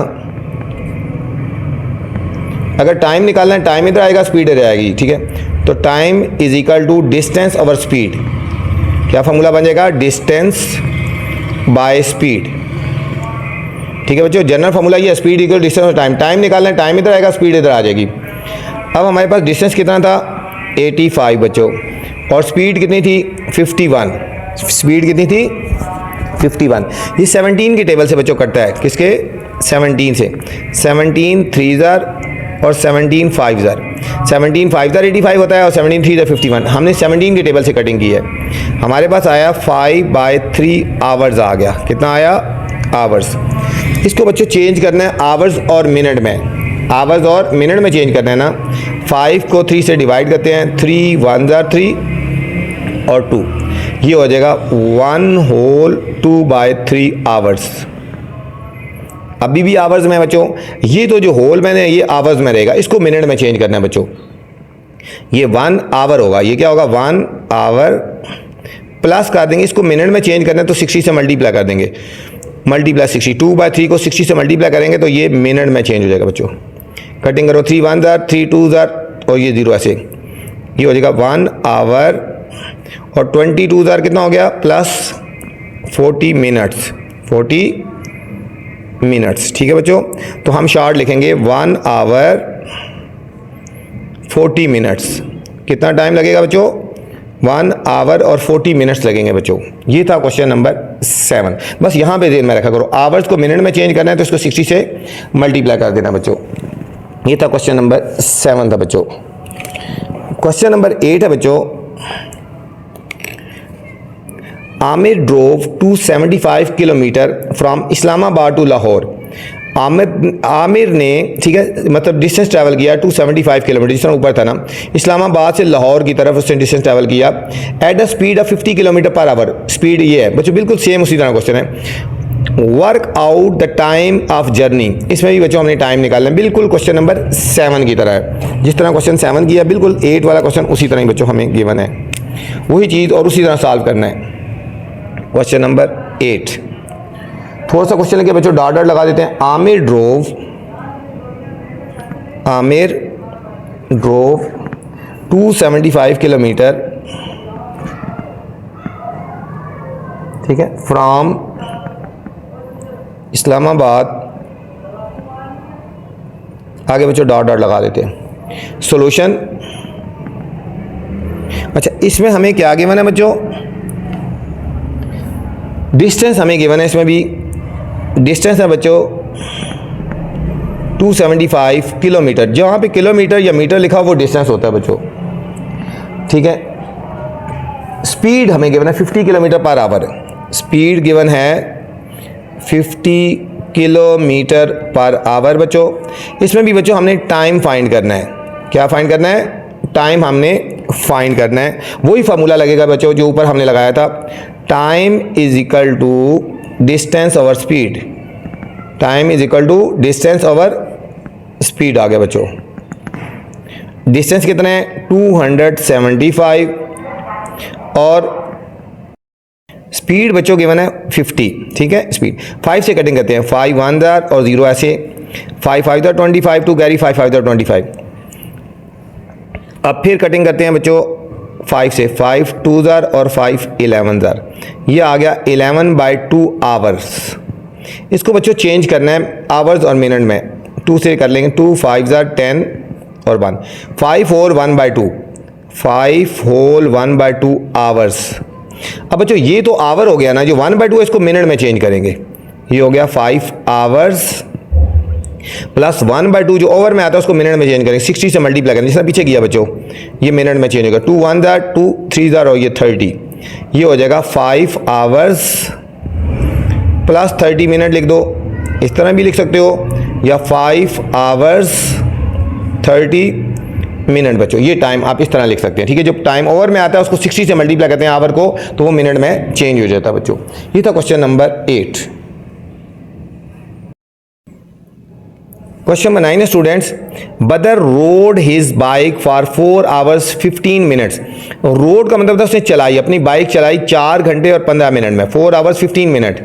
अगर टाइम निकालना है, टाइम इधर आएगा, स्पीड इधर आएगी, ठीक है। तो time is equal to distance over speed, क्या फार्मूला बन जाएगा, डिस्टेंस बाय स्पीड, ठीक है बच्चों। जनरल फार्मूला ये, स्पीड इक्वल डिस्टेंस और टाइम। टाइम निकालना है, टाइम इधर आएगा, स्पीड इधर आ जाएगी। अब हमारे पास डिस्टेंस कितना था 85 बच्चों, और स्पीड कितनी थी 51, स्पीड कितनी थी 51। ये 17 की टेबल से बच्चों कटता है, किसके 17 से, 17 3 और 17 5 17 5 85 होता है और 17 3 51। हमने 17 की टेबल से कटिंग की है, हमारे पास आया 5/3 आवर्स आ गया। कितना आया आवर्स। इसको बच्चों चेंज करना है आवर्स और मिनट में, आवर्स और मिनट में चेंज करना है ना। 5 को 3 से डिवाइड करते हैं, 3 1 3 और 2, ये हो जाएगा 1 होल 2/3 आवर्स। अभी भी आवर्स में बच्चों, ये तो जो होल मैंने ये आवर्स में रहेगा, इसको मिनट में चेंज करना है बच्चों। ये 1 आवर होगा, ये क्या होगा 1 आवर प्लस कर देंगे, इसको मिनट में चेंज करना है तो 60 से मल्टीप्लाई कर देंगे, मल्टीप्लाई 60, 2/3 को 60 से मल्टीप्लाई करेंगे तो ये मिनट में चेंज हो जाएगा बच्चों। कटिंग करो, 3 1 3 2 और ये 0 ऐसे, ये हो जाएगा 1 आवर और 22 कितना हो गया प्लस 40 मिनट्स, 40 मिनट्स, ठीक है बच्चों। तो हम शॉर्ट लिखेंगे 1 आवर 40 मिनट्स। कितना टाइम लगेगा बच्चों, 1 आवर और 40 मिनट्स लगेंगे बच्चों। ये था क्वेश्चन नंबर 7। बस यहाँ पे ध्यान में रखा करो, आवर्स को मिनट में चेंज करना है तो इसको 60 से मल्टीप्लाई कर देना बच्चों। ये था क्वेश्चन नंबर 7 था बच्चों। क्वेश्चन नंबर 8 है बच्चों, Aamir drove 275 kilometer from Islamabad to Lahore. Aamir ने, ठीक है, मतलब डिस्टेंस ट्रैवल किया 275 किलोमीटर, जिस तरह ऊपर था ना, इस्लामाबाद से लाहौर की तरफ उसने डिस्टेंस ट्रैवल किया at the speed of 50 kilometre per hour. Speed ये है बच्चों, बिल्कुल सेम उसी तरह क्वेश्चन है। Work out the time of journey, इसमें भी बच्चों हमने टाइम निकालना है, बिल्कुल क्वेश्चन नंबर 7 की तरह है। जिस तरह क्वेश्चन 7 किया, बिल्कुल 8 वाला क्वेश्चन उसी तरह ही बच्चों हमें गिवन है, वही चीज़ और उसी तरह सॉल्व करना है। क्वेश्चन नंबर 8, थोड़ा सा क्वेश्चन लेके बच्चों डॉट डॉट लगा देते हैं। आमिर ड्रोव 275 किलोमीटर, ठीक है, फ्रॉम इस्लामाबाद, आगे बच्चों डॉट डॉट लगा देते हैं। सॉल्यूशन, अच्छा इसमें हमें क्या गिवन है बच्चों, डिस्टेंस हमें गिवन है, इसमें भी डिस्टेंस है बच्चों 275 किलोमीटर। जहाँ पे किलोमीटर या मीटर लिखा हो वो डिस्टेंस होता है बच्चों, ठीक है। स्पीड हमें गिवन है 50 kilometre per hour, speed given है 50 किलोमीटर पर आवर बच्चों। इसमें भी बच्चों हमने टाइम फाइंड करना है, क्या फाइंड करना है, टाइम हमने फाइंड करना है। वही फार्मूला लगेगा बच्चों जो ऊपर हमने लगाया था, time is equal to distance over speed, time is equal to distance over speed आ गया बच्चों। डिस्टेंस कितना है 275 और स्पीड बच्चों गिवन है 50, ठीक है। स्पीड 5 से कटिंग करते हैं, 5 1 और 0 ऐसे, 5 5 25, 2 कैरी 5 5 25। अब फिर कटिंग करते हैं बच्चों 5 से, 5 2 और 5 11, ये आ गया 11/2 आवर्स। इसको बच्चों चेंज करना है आवर्स और मिनट में। 2 से कर लेंगे, 2 5 10 और 1, 5 होल 1/2, 5 होल 1/2 आवर्स। अब बच्चों ये तो आवर हो गया ना, जो 1/2 इसको मिनट में चेंज करेंगे, ये हो गया 5 आवर्स प्लस 1/2 जो ओवर में आता है उसको मिनट में चेंज करेंगे, 60 से मल्टीप्लाई करेंगे, जिसने पीछे किया बच्चों, ये मिनट में चेंज होगा। 2 1 2 3 और ये 30, ये हो जाएगा 5 आवर्स प्लस 30 मिनट लिख दो, इस तरह भी लिख सकते हो, या 5 आवर्स 30 मिनट बच्चों, ये टाइम आप इस तरह लिख सकते हैं। ठीक है, जब टाइम ओवर में आता है उसको 60 से मल्टीप्लाई करते हैं आवर को, तो वो मिनट में चेंज हो जाता है बच्चों। ये था क्वेश्चन नंबर 8। क्वेश्चन नंबर 9 है स्टूडेंट्स, बदर road his bike for 4 hours 15 minutes. Road का मतलब था उसने चलाई, अपनी बाइक चलाई 4 घंटे और 15 मिनट में, 4 hours 15 minute,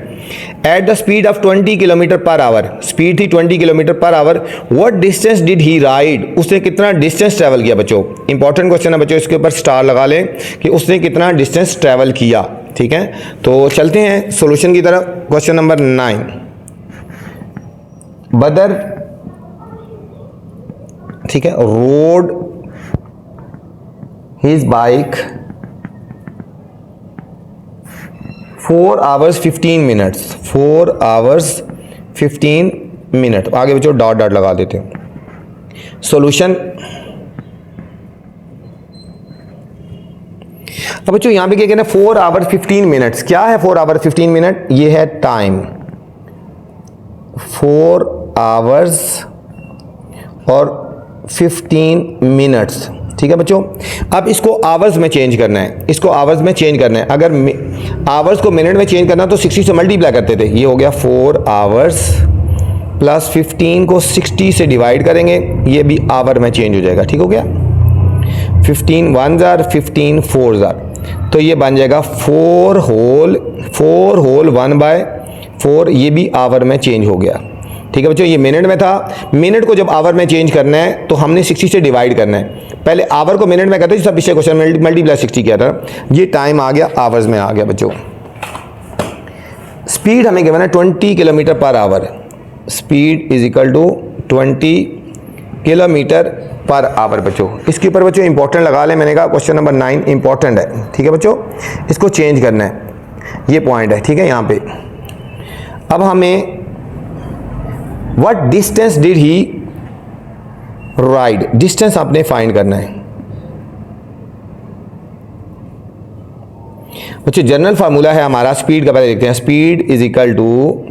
at the speed of 20 kilometer per hour. Speed थी 20 kilometer per our. What distance did he ride, उसने कितना डिस्टेंस ट्रैवल किया बच्चों। इंपॉर्टेंट क्वेश्चन है बच्चों, इसके ऊपर स्टार लगा लें कि उसने कितना डिस्टेंस ट्रैवल किया। ठीक है, तो चलते हैं सॉल्यूशन की तरफ। क्वेश्चन नंबर 9, बदर, ठीक है, road his bike 4 hours 15 minutes, 4 hours 15 minute. आगे बच्चों डॉट डॉट लगा देते हैं। सॉल्यूशन, अब बच्चों यहां पे क्या कहना है, 4 आवर्स 15 मिनट्स। क्या है 4 आवर्स 15 मिनट, ये है टाइम, 4 आवर्स और 15 मिनट्स। ठीक है बच्चों, अब इसको आवर्स में चेंज करना है, इसको आवर्स में चेंज करना है। अगर आवर्स को मिनट में चेंज करना तो 60 से मल्टीप्लाई करते थे, ये हो गया 4 आवर्स प्लस 15 को 60 से डिवाइड करेंगे, ये भी आवर में चेंज हो जाएगा। ठीक हो गया, 15 1 जार 15 4 जार, तो ये बन जाएगा 4 होल 1/4, ये भी आवर में चेंज हो गया। ठीक है बच्चों, ये मिनट में था, मिनट को जब आवर में चेंज करना है तो हमने 60 से डिवाइड करना है। पहले आवर को मिनट में कहते हैं, सब पिछले क्वेश्चन में मल्टीप्लाई 60 किया था, ये टाइम आ गया आवर्स में आ गया बच्चों। स्पीड हमें गिवन है 20 kilometer per hour, speed is equal to 20 kilometer per hour बच्चों। इसके ऊपर बच्चों इंपॉर्टेंट लगा लें, मैंने कहा क्वेश्चन नंबर 9 इंपॉर्टेंट है। ठीक है बच्चों, इसको चेंज करना है, ये पॉइंट है। ठीक है, यहाँ पे अब हमें what distance did he ride, distance आपने फाइंड करना है बच्चों। जनरल फार्मूला है हमारा स्पीड का, पहले देखते हैं। स्पीड इज इक्वल टू,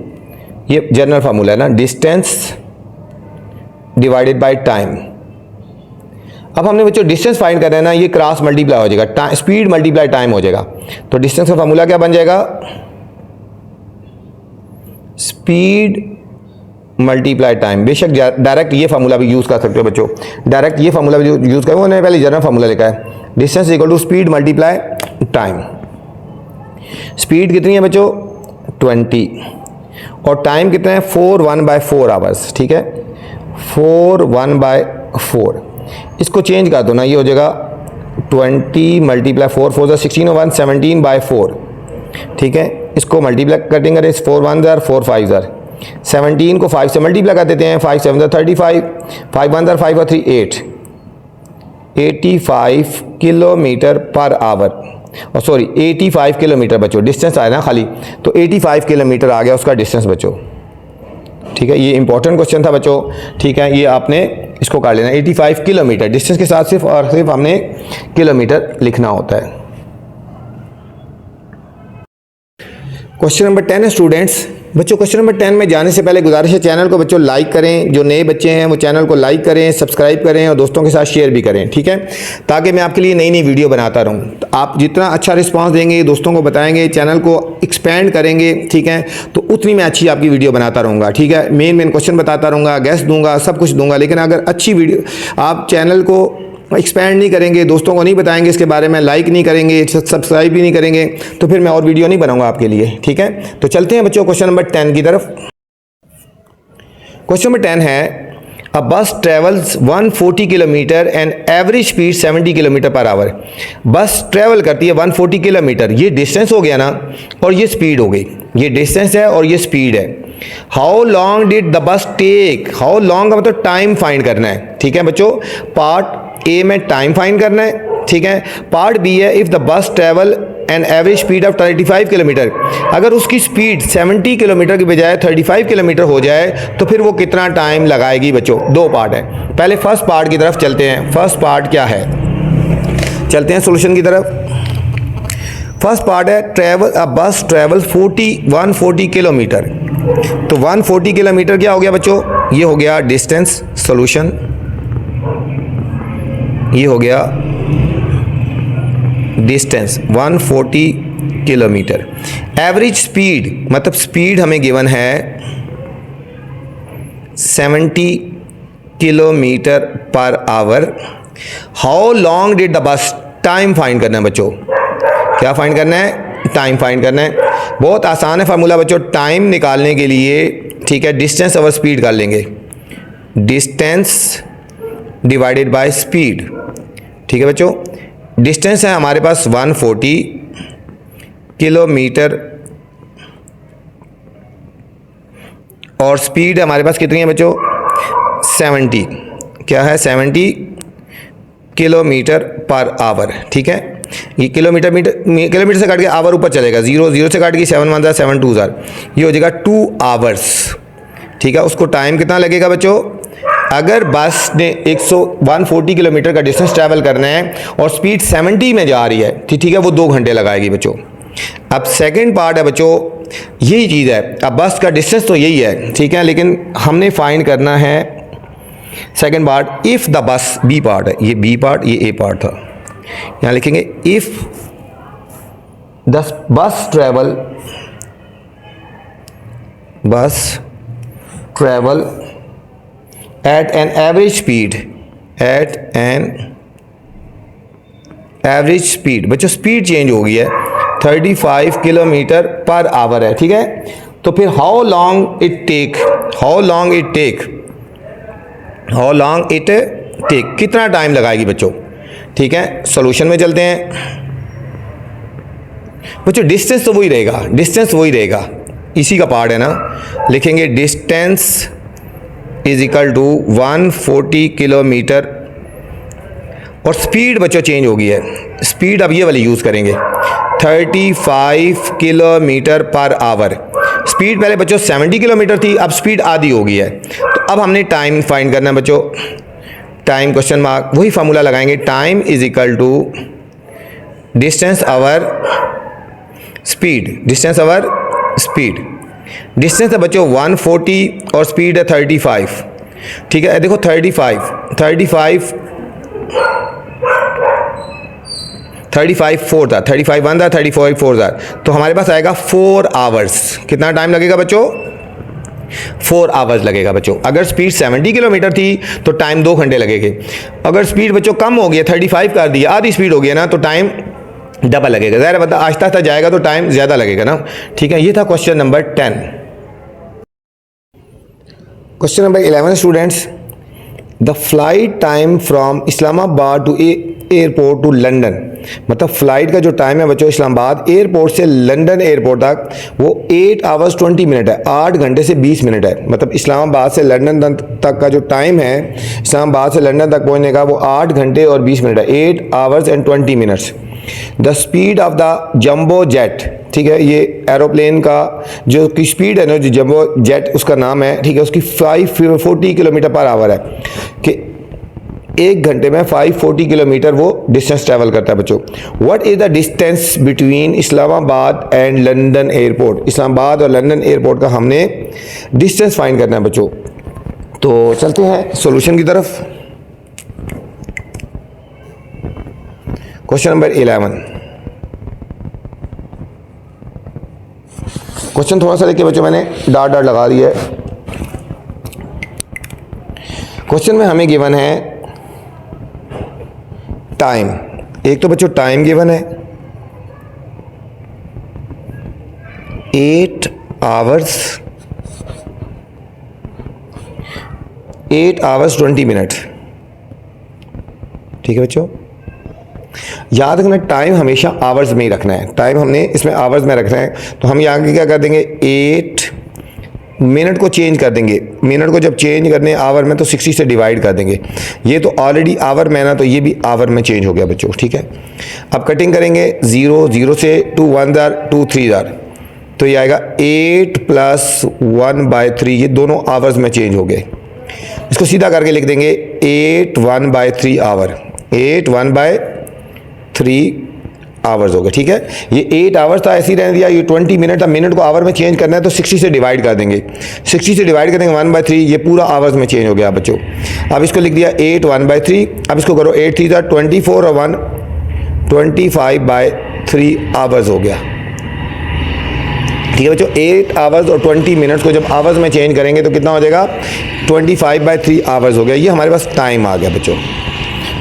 ये जनरल फार्मूला है ना, डिस्टेंस डिवाइडेड बाय टाइम। अब हमने बच्चों डिस्टेंस फाइंड करना है ना, ये क्रॉस मल्टीप्लाई हो जाएगा, स्पीड मल्टीप्लाई टाइम हो जाएगा। तो डिस्टेंस का फार्मूला क्या बन जाएगा, स्पीड मल्टीप्लाई टाइम। बेशक डायरेक्ट ये फार्मूला भी यूज कर सकते हो बच्चों, डायरेक्ट ये फार्मूला भी यूज करें, उन्होंने पहले जनरल फार्मूला लिखा है, distance equal to speed multiply time. Speed कितनी है बच्चों 20 और टाइम कितना है 4 1/4 आवर्स। ठीक है, 4 1/4, इसको चेंज कर दो ना, ये हो जाएगा 20 मल्टीप्लाई 4 4 16 और 1 17/4। ठीक है, इसको मल्टीप्लाई कटिंग करें, 4 1 जार 4 5 जार, 17 को 5 से मल्टीप्लाई कर देते हैं, 5 7 35, 5 1 5 और 3 8, 85 किलोमीटर पर आवर, और सॉरी 85 किलोमीटर बच्चों डिस्टेंस आया ना खाली, तो 85 किलोमीटर आ गया उसका डिस्टेंस बच्चों। ठीक है, ये इंपॉर्टेंट क्वेश्चन था बच्चों। ठीक है, ये आपने इसको कर लेना, 85 किलोमीटर डिस्टेंस के साथ सिर्फ और सिर्फ हमने किलोमीटर लिखना होता है। क्वेश्चन नंबर 10 है स्टूडेंट्स। बच्चों क्वेश्चन नंबर 10 में जाने से पहले गुजारिश है, चैनल को बच्चों लाइक करें, जो नए बच्चे हैं वो चैनल को लाइक करें, सब्सक्राइब करें और दोस्तों के साथ शेयर भी करें। ठीक है, ताकि मैं आपके लिए नई नई वीडियो बनाता रहूं। तो आप जितना अच्छा रिस्पांस देंगे, दोस्तों को बताएंगे, चैनल को एक्सपेंड करेंगे, ठीक है, तो उतनी मैं अच्छी आपकी वीडियो बनाता रहूँगा। ठीक है, मेन क्वेश्चन बताता रहूँगा, गेस्ट दूंगा, सब कुछ दूंगा। लेकिन अगर अच्छी वीडियो आप चैनल को एक्सपैंड नहीं करेंगे, दोस्तों को नहीं बताएंगे इसके बारे में, लाइक नहीं करेंगे, सब्सक्राइब भी नहीं करेंगे, तो फिर मैं और वीडियो नहीं बनाऊंगा आपके लिए। ठीक है, तो चलते हैं बच्चों क्वेश्चन नंबर 10 की तरफ। क्वेश्चन नंबर 10 है, अ बस travels 140 kilometre and average speed 70 kilometre per our. बस ट्रेवल करती है 140 किलोमीटर, ये डिस्टेंस हो गया ना, और ये स्पीड हो गई, ये डिस्टेंस है और ये स्पीड है। How long did the bus take, how long का मतलब टाइम फाइंड करना है, ठीक है बच्चों। पार्ट ए में टाइम फाइंड करना है, ठीक है। पार्ट बी है इफ़ द बस travel N average speed of 35 kilometre, अगर उसकी स्पीड 70 किलोमीटर की बजाय 35 किलोमीटर हो जाए तो फिर वो कितना टाइम लगाएगी बच्चों। दो पार्ट है, पहले फर्स्ट पार्ट की तरफ चलते हैं। फर्स्ट पार्ट क्या है, चलते हैं सॉल्यूशन की तरफ। फर्स्ट पार्ट है ट्रेवल, अ बस ट्रेवल 140 किलोमीटर, तो 140 किलोमीटर क्या हो गया बच्चों, ये हो गया डिस्टेंस सॉल्यूशन, ये हो गया डिस्टेंस 140 किलोमीटर। एवरेज स्पीड मतलब स्पीड हमें गिवन है 70 kilometre per our. How long did the बस, टाइम फाइंड करना है बच्चों, क्या फाइंड करना है, टाइम फाइंड करना है। बहुत आसान है फार्मूला बच्चों टाइम निकालने के लिए, ठीक है। डिस्टेंस ओवर स्पीड कर लेंगे, डिस्टेंस डिवाइडेड बाय स्पीड, ठीक है बच्चों। डिस्टेंस है हमारे पास 140 किलोमीटर और स्पीड है हमारे पास कितनी है बच्चों, 70, क्या है 70 किलोमीटर पर आवर, ठीक है। ये किलोमीटर से काट के आवर ऊपर चलेगा, 0 से काट के 7 1 7 2 ये हो जाएगा 2 आवर्स, ठीक है। उसको टाइम कितना लगेगा बच्चों, अगर बस ने 140 किलोमीटर का डिस्टेंस ट्रैवल करना है और स्पीड 70 में जा रही है, ठीक है, वो 2 घंटे लगाएगी बच्चों। अब सेकंड पार्ट है बच्चों, यही चीज़ है। अब बस का डिस्टेंस तो यही है, ठीक है, लेकिन हमने फाइंड करना है second part if the bus, B part है, ये बी पार्ट, ये ए पार्ट था। यहाँ लिखेंगे इफ़ द बस travel at an average speed, बच्चों स्पीड चेंज हो गई है, 35 किलोमीटर पर आवर है, ठीक है। तो फिर हाउ लॉन्ग इट टेक, कितना टाइम लगाएगी बच्चों, ठीक है। सॉल्यूशन में चलते हैं बच्चों। डिस्टेंस तो वही रहेगा, इसी का पार्ट है ना। लिखेंगे distance is equal to 140 kilometer और स्पीड बच्चों चेंज हो गई है, स्पीड अब ये वाली यूज़ करेंगे 35 किलोमीटर पर आवर। स्पीड पहले बच्चों 70 किलोमीटर थी, अब स्पीड आधी हो गई है। तो अब हमने टाइम फाइंड करना है बच्चों, टाइम क्वेश्चन मार्क, वही फार्मूला लगाएंगे, time is equal to distance over speed, distance है बच्चों 140 और स्पीड है 35, ठीक है। देखो 35 4 था, 35 1 था, 35 4 था, तो हमारे पास आएगा 4 आवर्स। कितना टाइम लगेगा बच्चों, 4 आवर्स लगेगा बच्चों। अगर स्पीड 70 किलोमीटर थी तो टाइम 2 घंटे लगेंगे। अगर स्पीड बच्चों कम हो गया, 35 कर दिया, आधी स्पीड हो गया ना, तो टाइम डबल लगेगा। ज़ाहिर है आहिस्ता आहिस्ता जाएगा तो टाइम ज़्यादा लगेगा ना, ठीक है। ये था question number 10। Question number 11 students, the flight time from Islamabad to airport to London, मतलब फ़्लाइट का जो टाइम है बच्चों इस्लामाबाद एयरपोर्ट से लंदन एयरपोर्ट तक वो 8 आवर्स 20 मिनट है, 8 घंटे से 20 मिनट है। मतलब इस्लामाबाद से लंदन तक का जो टाइम है, इस्लामाबाद से लंदन तक पहुंचने का, वो 8 घंटे और 20 मिनट है, 8 hours and 20 minutes. The speed of the jumbo jet, ठीक है, ये एरोप्लेन का जो की स्पीड है ना, जो जंबो जेट उसका नाम है, ठीक है, उसकी 540 किलोमीटर पर आवर है, कि 1 घंटे में 540 किलोमीटर वो डिस्टेंस ट्रैवल करता है बच्चों। What is the distance between Islamabad and London airport, Islamabad और लंदन एयरपोर्ट का हमने डिस्टेंस फाइंड करना है बच्चों। तो चलते हैं सॉल्यूशन की तरफ। क्वेश्चन नंबर 11, क्वेश्चन थोड़ा सा देखिए बच्चों, मैंने डॉट लगा दिया है। क्वेश्चन में हमें गिवन है टाइम, एक तो बच्चों टाइम गिवन है 8 आवर्स 20 मिनट, ठीक है बच्चों। याद रखना टाइम हमेशा आवर्स में ही रखना है, टाइम हमने इसमें आवर्स में रखना है। तो हम यहाँ क्या कर देंगे 8 मिनट को चेंज कर देंगे, मिनट को जब चेंज करने आवर में तो 60 से डिवाइड कर देंगे। ये तो ऑलरेडी आवर में ना, तो ये भी आवर में चेंज हो गया बच्चों, ठीक है। अब कटिंग करेंगे 0 0 से 2 1 जार 2 3 जार, तो ये आएगा 8 + 1/3, ये दोनों आवर्स में चेंज हो गए। इसको सीधा करके लिख देंगे 8 1/3 आवर, 8 1/3 आवर्स हो गए, ठीक है। ये 8 आवर्स था, ऐसे ही रहने दिया। ये 20 मिनट था, मिनट को आवर में चेंज करना है तो 60 से डिवाइड कर देंगे, 60 से डिवाइड करेंगे 1/3, ये पूरा आवर्स में चेंज हो गया बच्चों। अब इसको लिख दिया 8 1/3, अब इसको करो 8 3 = 24 और 1 25/3 आवर्स हो गया, ठीक है बच्चों। 8 आवर्स और 20 मिनट्स को जब आवर्स में चेंज करेंगे तो कितना हो जाएगा, 25/3 आवर्स हो गया। ये हमारे पास टाइम आ गया बच्चों,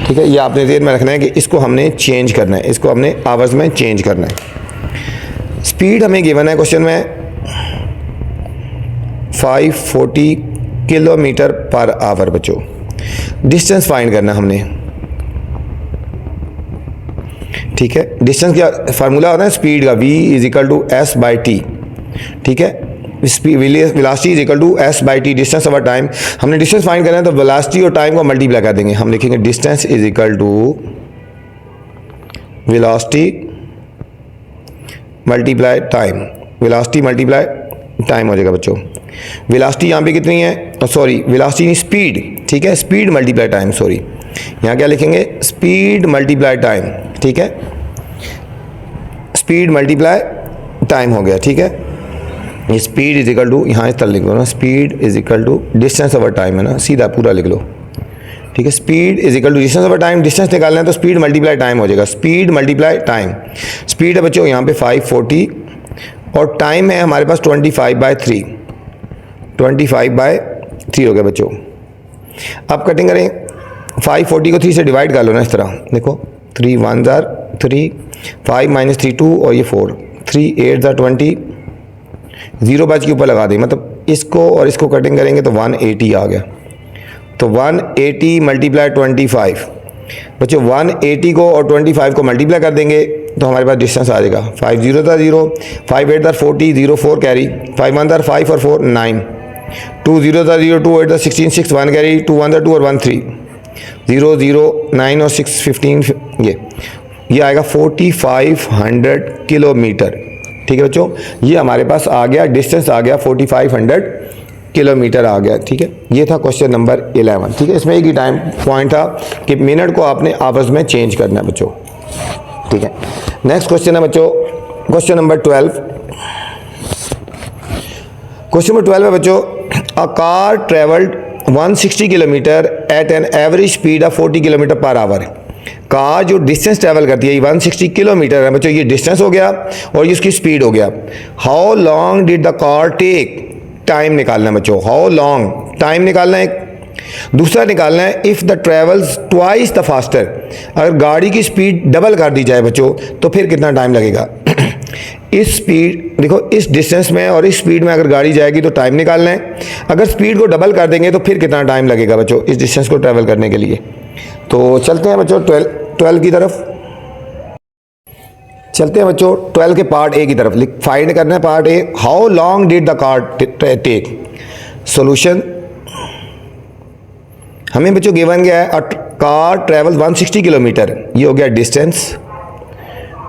ठीक है। ये आपने ध्यान में रखना है कि इसको हमने चेंज करना है, इसको हमने आवर्स में चेंज करना है। स्पीड हमें गिवन है क्वेश्चन में 540 किलोमीटर पर आवर बच्चों। डिस्टेंस फाइंड करना है हमने, ठीक है। डिस्टेंस क्या फार्मूला होता है स्पीड का, v = s/t, ठीक है। Velocity = s/t, distance over time. हमने डिस्टेंस फाइंड करना है तो वेलोसिटी और टाइम को मल्टीप्लाई कर देंगे। हम लिखेंगे distance = velocity multiply time, velocity multiply time हो जाएगा बच्चों। वेलोसिटी यहाँ पे कितनी है, सॉरी वेलोसिटी नहीं स्पीड, ठीक है। स्पीड मल्टीप्लाई टाइम, सॉरी यहाँ क्या लिखेंगे, स्पीड मल्टीप्लाई टाइम, ठीक है। स्पीड मल्टीप्लाई टाइम हो गया, ठीक है। ये स्पीड = यहाँ इस तरह लिख लो ना, स्पीड = डिस्टेंस ओवर टाइम है ना, सीधा पूरा लिख लो, ठीक है। Speed = distance over time, distance निकालना है तो स्पीड मल्टीप्लाई टाइम हो जाएगा, स्पीड मल्टीप्लाई टाइम। स्पीड है बच्चों यहाँ पे 540 और टाइम है हमारे पास 25/3, 25/3 हो गया बच्चों। अब कटिंग करें, 540 को 3 से डिवाइड कर लो ना, इस तरह देखो, 3 1 जार 3, 5 - 3 2 और ये 4, 3 8 जार 20, 0 बच के ऊपर लगा दें, मतलब इसको और इसको कटिंग करेंगे तो 180 आ गया। तो 180 × 25 बच्चों, 180 को और 25 को मल्टीप्लाई कर देंगे तो हमारे पास डिस्टेंस आ जाएगा। 5 0 * 0, 5 8 * 40, 0 4 कैरी, 5 1 * 5 और 4 9, 2 0 * 0, 2 8 * 16, 6 1 कैरी, 2 1 * 2 और 1 3, 0 0 9 और 6 15, ये आएगा 4500 किलोमीटर, ठीक है बच्चों। ये हमारे पास आ गया, डिस्टेंस आ गया 4500 किलोमीटर आ गया, ठीक है। ये था क्वेश्चन नंबर 11, ठीक है। इसमें एक ही टाइम पॉइंट था कि मिनट को आपने आवर्स में चेंज करना है बच्चों, ठीक है। नेक्स्ट क्वेश्चन है बच्चों, क्वेश्चन नंबर 12। क्वेश्चन नंबर 12 है बच्चों, a car travelled 160 kilometer at an average speed of 40 kilometer per hour. Car जो डिस्टेंस ट्रैवल करती है ये 160 किलोमीटर है बच्चों, ये डिस्टेंस हो गया और ये उसकी स्पीड हो गया। How long did the car take, time निकालना है बच्चों, हाउ लॉन्ग टाइम निकालना है। दूसरा निकालना है if the travels twice the faster, अगर गाड़ी की स्पीड डबल कर दी जाए बच्चों तो फिर कितना टाइम लगेगा। इस स्पीड देखो, इस डिस्टेंस में और इस स्पीड में अगर गाड़ी जाएगी तो टाइम निकालना है। अगर स्पीड को डबल कर देंगे तो फिर कितना टाइम लगेगा बच्चों इस डिस्टेंस को ट्रैवल करने के लिए। तो चलते हैं बच्चों 12 की तरफ, चलते हैं बच्चों 12 के पार्ट ए की तरफ। फाइंड करना है part A, how long did the car take. Solution हमें बच्चों गिवन गया है, कार ट्रेवल 160 किलोमीटर, ये हो गया डिस्टेंस,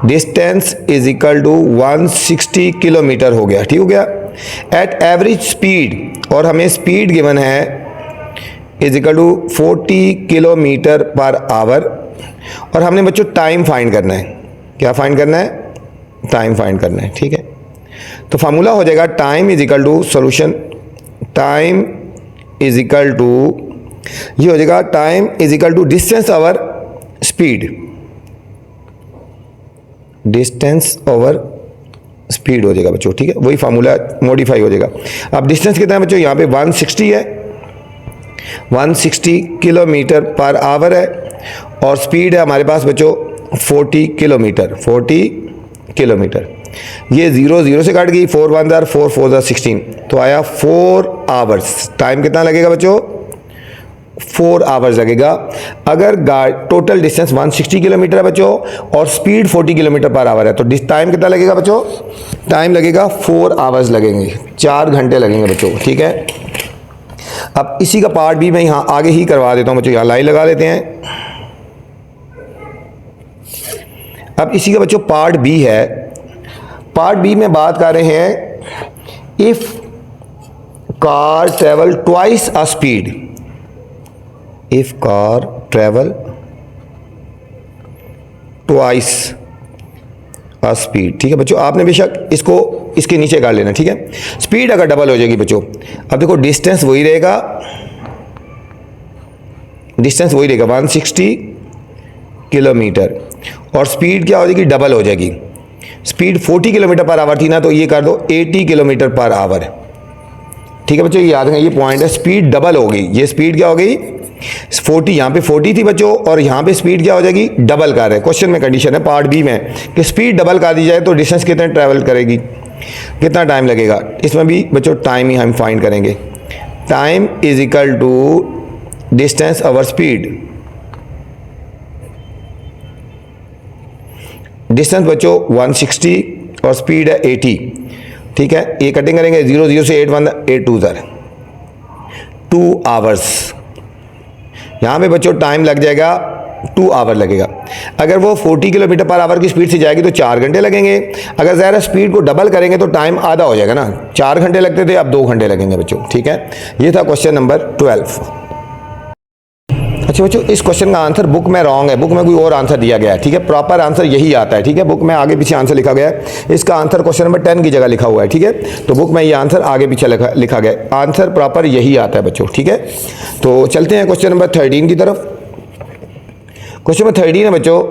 डिस्टेंस = 160 किलोमीटर हो गया, ठीक हो गया। एट एवरेज स्पीड, और हमें स्पीड गिवन है = 40 किलोमीटर पर आवर, और हमने बच्चों टाइम फाइंड करना है। क्या फाइंड करना है, टाइम फाइंड करना है, ठीक है। तो फार्मूला हो जाएगा टाइम = सॉल्यूशन, टाइम ये हो जाएगा time = distance over speed, distance over speed हो जाएगा बच्चों, ठीक है। वही फार्मूला मॉडिफाई हो जाएगा। अब डिस्टेंस कितना है बच्चों, यहाँ पे 160 है, 160 किलोमीटर पर आवर है, और स्पीड है हमारे पास बच्चों 40 किलोमीटर, 40 किलोमीटर। ये 0 0 से कट गई, 4 1 जार 4 4 जार 16, तो आया 4 आवर्स। टाइम कितना लगेगा बच्चों, 4 आवर्स लगेगा। अगर टोटल डिस्टेंस 160 किलोमीटर है बच्चों और स्पीड 40 किलोमीटर पर आवर है तो टाइम कितना लगेगा बच्चों, टाइम लगेगा 4 आवर्स लगेंगे। 4 घंटे लगेंगे बच्चों, ठीक है। अब इसी का पार्ट भी मैं यहाँ आगे ही करवा देता हूँ बच्चों, यहाँ लाइन लगा लेते हैं। अब इसी का बच्चों पार्ट बी है। पार्ट बी में बात कर रहे हैं if car travel twice a speed, if car travel twice a speed, ठीक है बच्चों। आपने बेशक इसको इसके नीचे कर लेना, ठीक है। स्पीड अगर डबल हो जाएगी बच्चों, अब देखो डिस्टेंस वही रहेगा, डिस्टेंस वही रहेगा 160 किलोमीटर, और स्पीड क्या हो जाएगी, डबल हो जाएगी। स्पीड 40 किलोमीटर पर आवर थी ना, तो ये कर दो 80 किलोमीटर पर आवर, ठीक है बच्चों। ये याद रखें, ये पॉइंट है, स्पीड डबल हो गई। ये स्पीड क्या हो गई 40, यहाँ पे 40 थी बच्चों, और यहाँ पे स्पीड क्या हो जाएगी, डबल कर रहे हैं। क्वेश्चन में कंडीशन है पार्ट बी में कि स्पीड डबल कर दी जाए तो डिस्टेंस कितना ट्रैवल करेगी, कितना टाइम लगेगा। इसमें भी बच्चों टाइम ही हम फाइंड करेंगे। Time is equal to distance over speed. Distance बच्चों 160 और स्पीड है 80, ठीक है। ये कटिंग करेंगे 0 0 से 8 1 8 2 ज़र 2 आवर्स। यहाँ पे बच्चों टाइम लग जाएगा 2 आवर लगेगा। अगर वो 40 किलोमीटर पर आवर की स्पीड से जाएगी तो 4 घंटे लगेंगे। अगर ज़रा स्पीड को डबल करेंगे तो टाइम आधा हो जाएगा ना, 4 घंटे लगते थे अब 2 घंटे लगेंगे बच्चों, ठीक है। ये था क्वेश्चन नंबर 12। अच्छा बच्चों, इस क्वेश्चन का आंसर बुक में रॉन्ग है, बुक में कोई और आंसर दिया गया है, ठीक है। प्रॉपर आंसर यही आता है, ठीक है। बुक में आगे पीछे आंसर लिखा गया है, इसका आंसर क्वेश्चन नंबर 10 की जगह लिखा हुआ है, ठीक है। तो बुक में ये आंसर आगे पीछे लिखा गया है, आंसर प्रॉपर यही आता है बच्चों, ठीक है। तो चलते हैं क्वेश्चन नंबर 13 की तरफ। क्वेश्चन नंबर 13 है बच्चों,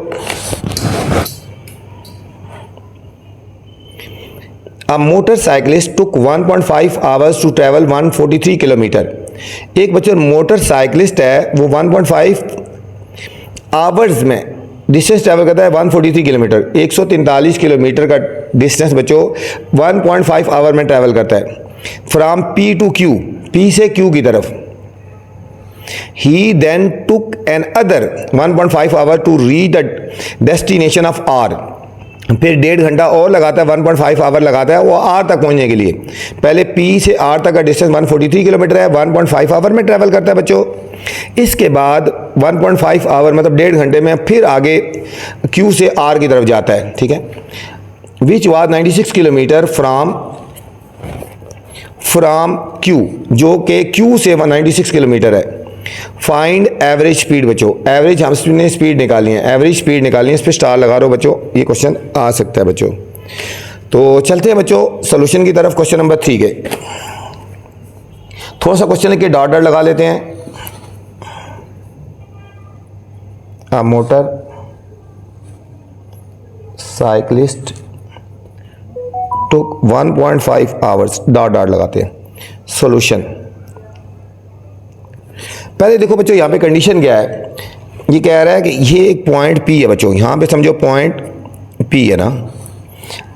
a motorcyclist took 1.5 hours to travel 143 kilometre. एक बच्चों मोटरसाइकिलिस्ट है, वो 1.5 आवर्स में डिस्टेंस ट्रैवल करता है 143 किलोमीटर, 143 किलोमीटर का डिस्टेंस बच्चों 1.5 आवर में ट्रैवल करता है। From P to Q, P से क्यू की तरफ। He then took another 1.5 hour to reach the destination of R. फिर 1.5 घंटा और लगाता है, 1.5 आवर लगाता है वो आर तक पहुंचने के लिए। पहले पी से आर तक का डिस्टेंस 143 किलोमीटर है, 1.5 आवर में ट्रैवल करता है बच्चों। इसके बाद 1.5 आवर मतलब 1.5 घंटे में फिर आगे क्यू से आर की तरफ जाता है, ठीक है। Which was 96 kilometre from Q, जो कि क्यू से 96 किलोमीटर है। फाइंड एवरेज स्पीड बच्चों, एवरेज हमने स्पीड निकाली है, एवरेज स्पीड निकालनी है, इस पर स्टार लगा रहे हो बच्चों, ये क्वेश्चन आ सकता है बच्चों। तो चलते हैं बच्चों सॉल्यूशन की तरफ। क्वेश्चन नंबर 3 के थोड़ा सा क्वेश्चन के डॉट डॉट लगा लेते हैं। a motor cyclist took 1.5 hours dot dot लगाते हैं। सॉल्यूशन पहले देखो बच्चों, यहाँ पे कंडीशन क्या है, ये कह रहा है कि ये एक पॉइंट पी है बच्चों, यहाँ पे समझो पॉइंट पी है ना।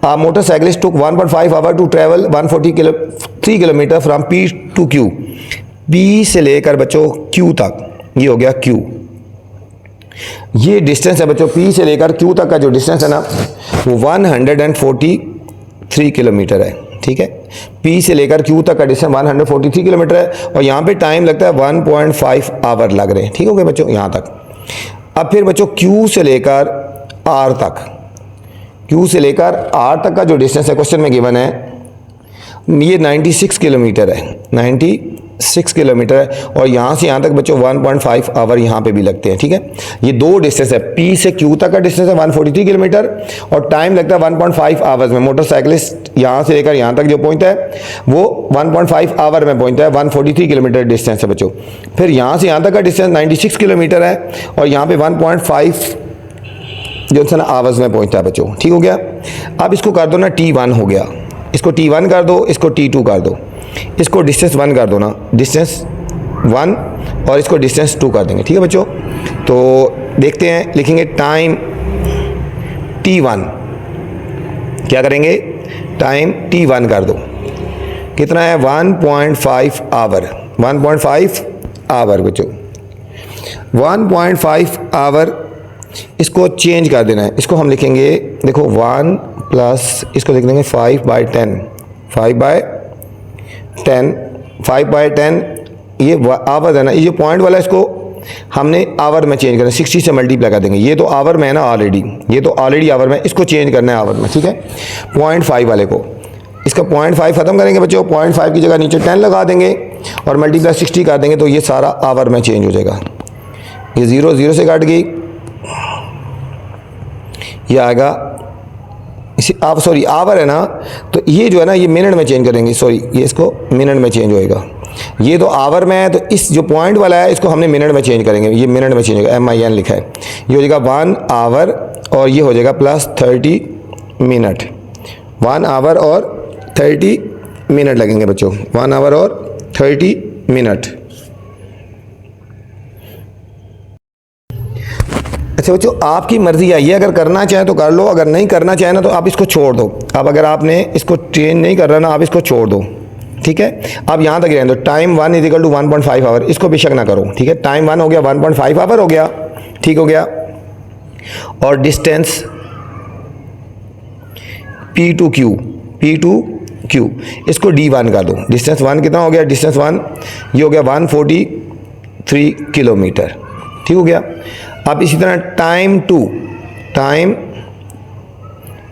A motorcyclist took 1.5 hour to travel 143 kilometre from P to Q. P से लेकर बच्चों क्यू तक, ये हो गया क्यू, ये डिस्टेंस है बच्चों। पी से लेकर क्यू तक का जो डिस्टेंस है ना वो 143 किलोमीटर है, ठीक है। पी से लेकर क्यू तक का डिस्टेंस 143 किलोमीटर है, और यहाँ पे टाइम लगता है 1.5 आवर लग रहे हैं, ठीक हो गया बच्चों यहाँ तक। अब फिर बच्चों क्यू से लेकर आर तक, क्यू से लेकर आर तक का जो डिस्टेंस है क्वेश्चन में गिवन है, ये 96 किलोमीटर है, 96 किलोमीटर है, और यहाँ से यहाँ तक बच्चों 1.5 आवर यहाँ पे भी लगते हैं, ठीक है। ये दो डिस्टेंस है, पी से क्यू तक का डिस्टेंस है 143 किलोमीटर, और टाइम लगता है 1.5 आवर्स में। मोटरसाइकिलिस्ट यहाँ से लेकर यहाँ तक जो पहुँचता है वो 1.5 आवर में पहुँचता है, 143 किलोमीटर डिस्टेंस है बच्चों। फिर यहाँ से यहाँ तक का डिस्टेंस 96 किलोमीटर है, और यहाँ पे 1.5 जो है ना आवर्स में पहुँचता है बच्चों, ठीक हो गया। अब इसको कर दो ना T1 हो गया, इसको T1 कर दो, इसको T2 कर दो, इसको डिस्टेंस 1 कर दो ना, डिस्टेंस 1, और इसको डिस्टेंस 2 कर देंगे, ठीक है बच्चों। तो देखते हैं, लिखेंगे टाइम T1, क्या करेंगे, टाइम T1 कर दो, कितना है 1.5 आवर, 1.5 आवर बच्चों, 1.5 आवर। इसको चेंज कर देना है, इसको हम लिखेंगे देखो 1 प्लस इसको लिख देंगे 5/10, 5/10 10, 5/10 ये आवर है ना, ये जो पॉइंट वाला इसको हमने आवर में चेंज करना है, 60 से मल्टीप्लाई कर देंगे। ये तो आवर में है ना ऑलरेडी, ये तो ऑलरेडी आवर में, इसको चेंज करना है आवर में, ठीक है। 0.5 वाले को, इसका 0.5 ख़त्म करेंगे बच्चों, 0.5 की जगह नीचे 10 लगा देंगे और मल्टीप्लाई 60 कर देंगे, तो ये सारा आवर में चेंज हो जाएगा। ये 0 0 से काट गई, ये आएगा इसी आप सॉरी आवर है ना, तो ये जो है ना ये मिनट में चेंज करेंगे, सॉरी ये इसको मिनट में चेंज होएगा। ये तो आवर में है, तो इस जो पॉइंट वाला है इसको हमने मिनट में चेंज करेंगे, ये मिनट में चेंज होगा, MIN लिखा है। ये हो जाएगा 1 आवर और ये हो जाएगा प्लस 30 मिनट। 1 आवर और 30 मिनट लगेंगे बच्चों, 1 आवर और 30 मिनट। अच्छा बच्चों, आपकी मर्जी है, ये अगर करना चाहें तो कर लो, अगर नहीं करना चाहें ना तो आप इसको छोड़ दो। अब अगर आपने इसको चेंज नहीं कर रहा ना, आप इसको छोड़ दो, ठीक है। अब यहाँ तक रहने दो, टाइम 1 = 1.5 आवर, इसको बेशक ना करो, ठीक है। टाइम 1 हो गया, 1.5 आवर हो गया, ठीक हो गया। और डिस्टेंस P2Q, इसको D1 कर दो। डिस्टेंस 1 कितना हो गया, डिस्टेंस 1 ये हो गया 143 किलोमीटर, ठीक हो गया। अब इसी तरह टाइम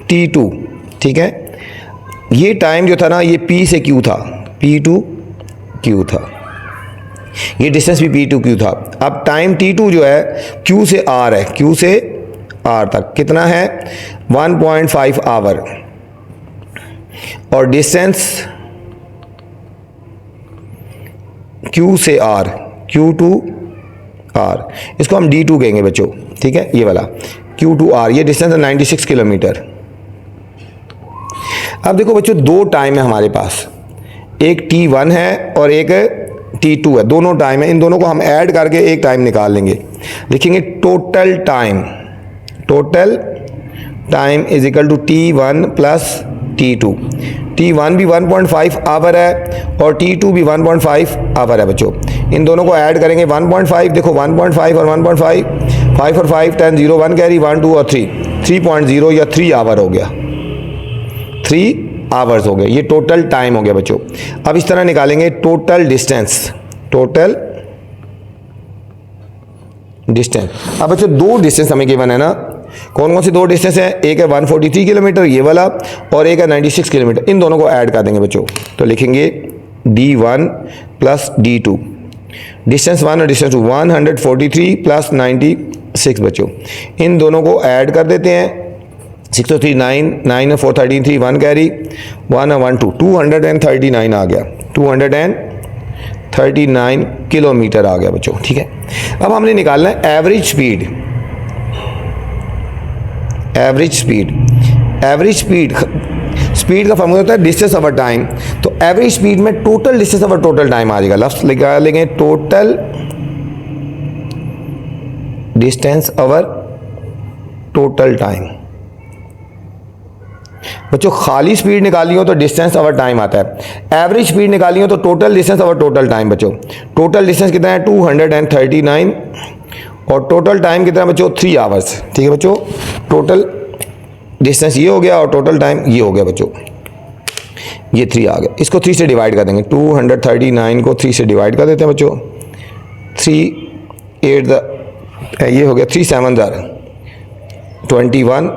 T2, ठीक है। ये टाइम जो था ना ये P से Q था, P2Q था, ये डिस्टेंस भी P2Q था। अब टाइम T2 जो है Q से R है, Q से R तक कितना है 1.5 आवर, और डिस्टेंस Q से R, Q to R, इसको हम D2 कहेंगे बच्चों, ठीक है। ये वाला Q to R, ये डिस्टेंस है 96 किलोमीटर। अब देखो बच्चों, दो टाइम है हमारे पास, एक T1 है और एक T2 है, दोनों टाइम है। इन दोनों को हम ऐड करके एक टाइम निकाल लेंगे, लिखेंगे total time is equal to T1 plus T2। T1 भी 1.5 आवर है और T2 भी 1.5 आवर है बच्चों। इन दोनों को ऐड करेंगे 1.5, देखो 1.5 और 1.5, 5 और 5 10 0 1 कैरी 1 2 और 3 3.0 या 3 आवर हो गया, 3 आवर्स हो गए। ये टोटल टाइम हो गया बच्चों। अब इस तरह निकालेंगे टोटल डिस्टेंस। अब बच्चों दो डिस्टेंस हमें गिवन है ना, कौन कौन से दो डिस्टेंस है, एक है 143 किलोमीटर ये वाला और एक है 96 किलोमीटर। इन दोनों को ऐड कर देंगे बच्चों, तो लिखेंगे D1 प्लस D2। डिस्टेंस 1 और डिस्टेंस 2 143 प्लस 96 बच्चों। इन दोनों को ऐड कर देते हैं, 6 तो 3 9 9 4 13 3 1 कैरी 1 1 2 239 आ गया, 239 किलोमीटर आ गया बच्चों, ठीक है। अब हमने निकालना है एवरेज स्पीड का फॉर्मूला होता है डिस्टेंस ओवर टाइम। तो एवरेज स्पीड में total distance over total time आ जाएगा। लफ्ज़ लिखा लेंगे total distance over total time. बच्चों खाली स्पीड निकाली हो तो डिस्टेंस ओवर टाइम आता है, एवरेज स्पीड निकाली हो तो total distance over total time. बच्चों टोटल डिस्टेंस कितना है 239 और टोटल टाइम कितना है बच्चों 3 आवर्स, ठीक है बच्चों। टोटल डिस्टेंस ये हो गया और टोटल टाइम ये हो गया बच्चों, ये 3 आ गया। इसको 3 से डिवाइड कर देंगे, 239 को 3 से डिवाइड कर देते हैं बच्चों। 3 8 ये हो गया 3 7 21,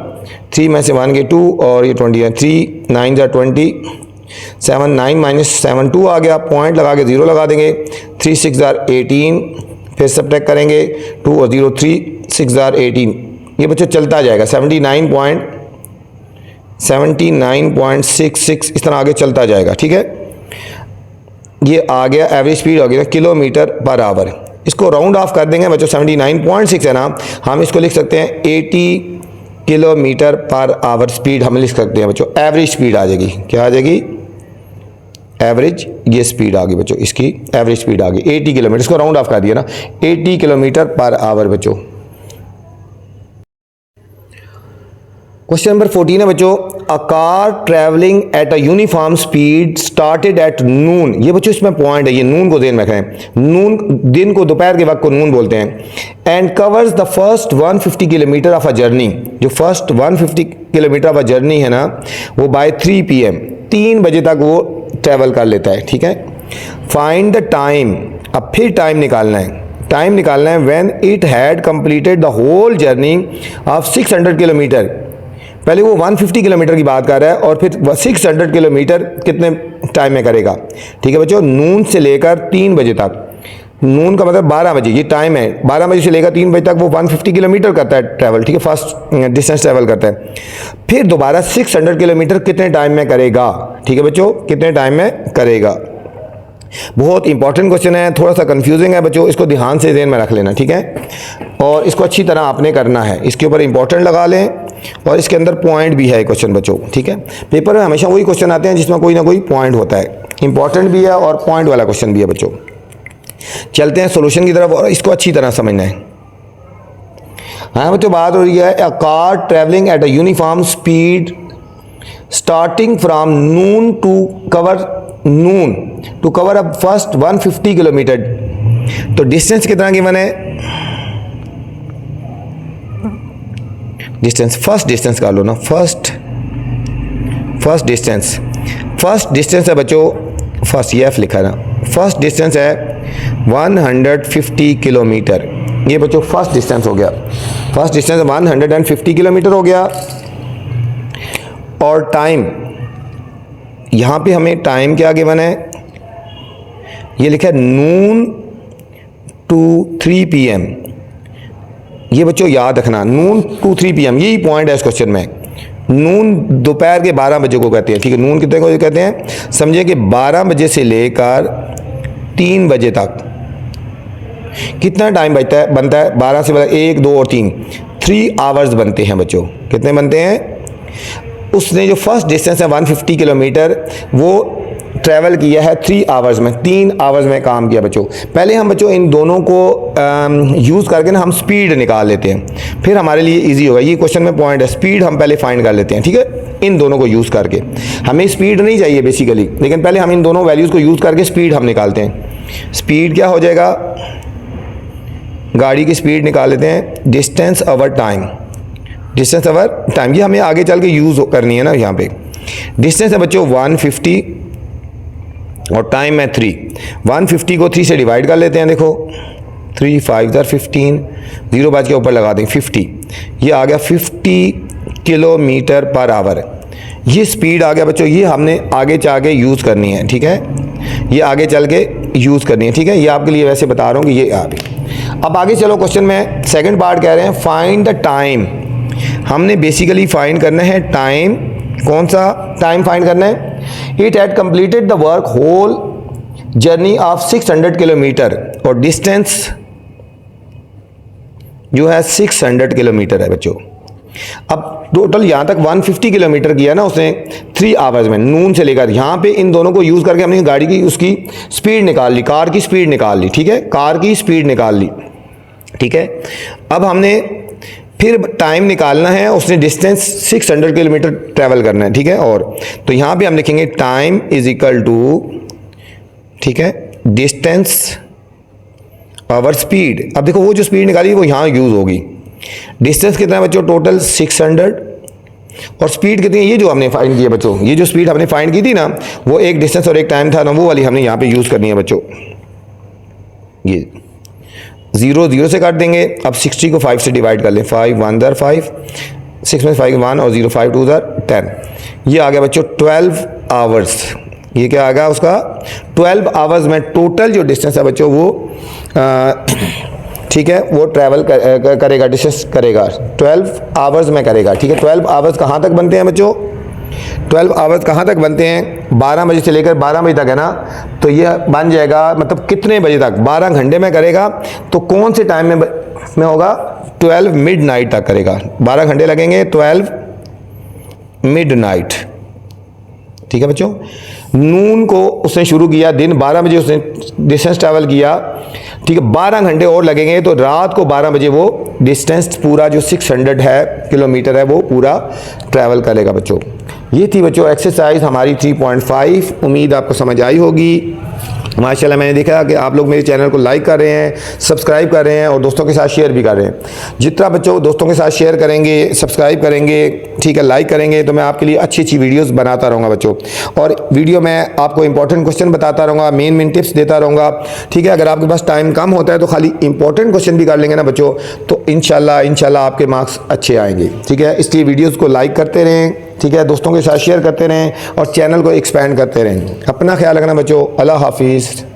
3 में से 1 गए 2 और ये 20 है, 3 9 20 7 9 माइनस 7 2 आ गया, पॉइंट लगा के 0 लगा देंगे। 3 6 18, फिर सब्ट्रैक्ट करेंगे 2 और 0 3 6 18, ये बच्चों चलता जाएगा 79.66 इस तरह आगे चलता जाएगा, ठीक है। ये आ गया एवरेज स्पीड हो गया किलोमीटर पर आवर। इसको राउंड ऑफ कर देंगे बच्चों, 79.6 है ना, हम इसको लिख सकते हैं 80 किलोमीटर पर आवर स्पीड हम लिख सकते हैं बच्चों। एवरेज स्पीड आ जाएगी, क्या आ जाएगी एवरेज, ये स्पीड आ गई बच्चों, इसकी एवरेज स्पीड आ गई 80 किलोमीटर। इसको राउंड ऑफ कर दिया ना, 80 किलोमीटर पर आवर बच्चों। क्वेश्चन नंबर 14 है बच्चों, a car travelling at a uniform speed started at noon. ये बच्चों इसमें पॉइंट है, ये नून को ध्यान में रखें। नून दिन को, दोपहर के वक्त को नून बोलते हैं। And covers the first 150 kilometre of a journey, जो first 150 kilometre of a journey है ना वो बाय 3 PM 3 बजे तक वो ट्रैवल कर लेता है, ठीक है। फाइंड द टाइम, अब फिर टाइम निकालना है, टाइम निकालना है when it had completed the whole journey of 600 kilometer. पहले वो 150 किलोमीटर की बात कर रहा है और फिर 600 किलोमीटर कितने टाइम में करेगा, ठीक है बच्चों। नून से लेकर 3 बजे तक, नून का मतलब 12 बजे, ये टाइम है, 12 बजे से लेकर 3 बजे तक वो 150 किलोमीटर करता है ट्रैवल, ठीक है, फर्स्ट डिस्टेंस ट्रैवल करता है। फिर दोबारा 600 किलोमीटर कितने टाइम में करेगा, ठीक है बच्चों, कितने टाइम में करेगा। बहुत इंपॉर्टेंट क्वेश्चन है, थोड़ा सा कंफ्यूजिंग है बच्चों, इसको ध्यान से ध्यान में रख लेना, ठीक है, और इसको अच्छी तरह आपने करना है। इसके ऊपर इंपॉर्टेंट लगा लें और इसके अंदर पॉइंट भी है क्वेश्चन बच्चों, ठीक है। पेपर में हमेशा वही क्वेश्चन आते हैं जिसमें कोई ना कोई पॉइंट होता है, इंपॉर्टेंट भी है और पॉइंट वाला क्वेश्चन भी है बच्चों। चलते हैं सॉल्यूशन की तरफ और इसको अच्छी तरह समझना है। हाँ बच्चों, बात हो रही है a car travelling at a uniform speed starting from noon to cover up first 150 kilometre. तो डिस्टेंस कितना गिवन है, डिस्टेंस, फर्स्ट डिस्टेंस कर लो ना, फर्स्ट डिस्टेंस है बच्चों, फर्स्ट ये एफ लिखा है ना, फर्स्ट डिस्टेंस है 150 किलोमीटर। ये बच्चों फर्स्ट डिस्टेंस हो गया, फर्स्ट डिस्टेंस 150 किलोमीटर हो गया। और टाइम, यहाँ पे हमें टाइम क्या गिवन है, ये लिखा है नून टू 3 PM। ये बच्चों याद रखना, नून टू 3 PM, यही पॉइंट है इस क्वेश्चन में। नून दोपहर के 12 बजे को कहते हैं, ठीक है, नून कितने को कहते हैं, समझिए कि 12 बजे से लेकर 3 बजे तक कितना टाइम बनता है 12 से 1, 2 और 3 आवर्स बनते हैं बच्चों। कितने बनते हैं, उसने जो फर्स्ट डिस्टेंस है 150 किलोमीटर वो ट्रैवल किया है 3 आवर्स में, 3 आवर्स में काम किया बच्चों। पहले हम बच्चों इन दोनों को यूज़ करके ना हम स्पीड निकाल लेते हैं, फिर हमारे लिए इजी होगा। ये क्वेश्चन में पॉइंट है, स्पीड हम पहले फाइंड कर लेते हैं, ठीक है, इन दोनों को यूज़ करके। हमें स्पीड नहीं चाहिए बेसिकली, लेकिन पहले हम इन दोनों वैल्यूज़ को यूज़ करके स्पीड हम निकालते हैं। स्पीड क्या हो जाएगा, गाड़ी की स्पीड निकाल लेते हैं, distance over time, distance over time, ये हमें आगे चल के यूज़ करनी है ना। यहाँ पे डिस्टेंस है बच्चों 150 और टाइम है 3। 150 को 3 से डिवाइड कर लेते हैं, देखो 3 5 15, 0 बाज के ऊपर लगा दें 50, ये आ गया 50 किलोमीटर पर आवर। ये स्पीड आ गया बच्चों, ये हमने आगे चल के यूज़ करनी है, ठीक है, ये आगे चल के यूज़ करनी है, ठीक है। ये आपके लिए वैसे बता रहा हूँ कि ये अब आगे चलो, क्वेश्चन में सेकंड पार्ट कह रहे हैं फाइंड द टाइम। हमने बेसिकली फाइंड करना है टाइम, कौन सा टाइम फाइंड करना है, it had completed the work whole journey of 600 kilometre और डिस्टेंस जो है 600 किलोमीटर है बच्चों। अब टोटल यहाँ तक 150 किलोमीटर किया ना उसने 3 आवर्स में, नून से लेकर यहाँ पे। इन दोनों को यूज़ करके हमने गाड़ी की उसकी स्पीड निकाल ली, कार की स्पीड निकाल ली, ठीक है, कार की स्पीड निकाल ली, ठीक है। अब हमने फिर टाइम निकालना है, उसने डिस्टेंस 600 किलोमीटर ट्रैवल करना है, ठीक है। और तो यहाँ पे हम लिखेंगे टाइम इज इक्वल टू, ठीक है, डिस्टेंस ओवर स्पीड। अब देखो वो जो स्पीड निकाली वो यहाँ यूज़ होगी। डिस्टेंस कितना है बच्चों, टोटल 600 और स्पीड कितनी है, ये जो हमने फाइंड की है बच्चों, ये जो स्पीड हमने फाइंड की थी ना, वो एक डिस्टेंस और एक टाइम था ना, वो वाली हमने यहाँ पे यूज़ करनी है बच्चों। ये 0 0 से काट देंगे। अब 60 को 5 से डिवाइड कर लें, 5 1 दर 5, 6 में 5 1 और 0 5 2 दर 10। ये आ गया बच्चों 12 आवर्स। ये क्या आ गया उसका 12 आवर्स में टोटल जो डिस्टेंस है बच्चों वो ठीक है, वो ट्रैवल करेगा, डिस्टेंस करेगा 12 आवर्स में करेगा, ठीक है। 12 आवर्स कहाँ तक बनते हैं बच्चों, 12 आवर्स कहाँ तक बनते हैं, 12 बजे से लेकर 12 बजे तक है ना। तो ये बन जाएगा मतलब कितने बजे तक, 12 घंटे में करेगा। तो कौन से टाइम में होगा, 12 मिडनाइट तक करेगा, 12 घंटे लगेंगे, 12 मिडनाइट, ठीक है बच्चों। नून को उसने शुरू किया, दिन 12 बजे उसने डिस्टेंस ट्रैवल किया, ठीक है, 12 घंटे और लगेंगे। तो रात को 12 बजे वो डिस्टेंस पूरा जो 600 है किलोमीटर है वो पूरा ट्रैवल करेगा बच्चों। ये थी बच्चों एक्सरसाइज हमारी 3.5। उम्मीद आपको समझ आई होगी। माशाल्लाह मैंने देखा कि आप लोग मेरे चैनल को लाइक कर रहे हैं, सब्सक्राइब कर रहे हैं और दोस्तों के साथ शेयर भी कर रहे हैं। जितना बच्चों दोस्तों के साथ शेयर करेंगे, सब्सक्राइब करेंगे, ठीक है, लाइक करेंगे, तो मैं आपके लिए अच्छी अच्छी वीडियोस बनाता रहूँगा बच्चों। और वीडियो में आपको इंपॉर्टेंट क्वेश्चन बताता रहूँगा, मेन टिप्स देता रहूँगा, ठीक है। अगर आपके पास टाइम कम होता है तो खाली इंपॉर्टेंट क्वेश्चन भी कर लेंगे ना बच्चों, तो इंशाल्लाह आपके मार्क्स अच्छे आएंगे, ठीक है। इसलिए वीडियोज़ को लाइक करते रहें, ठीक है, दोस्तों के साथ शेयर करते रहें और चैनल को एक्सपेंड करते रहें। अपना ख्याल रखना बच्चों। अल्लाह हाफिज़।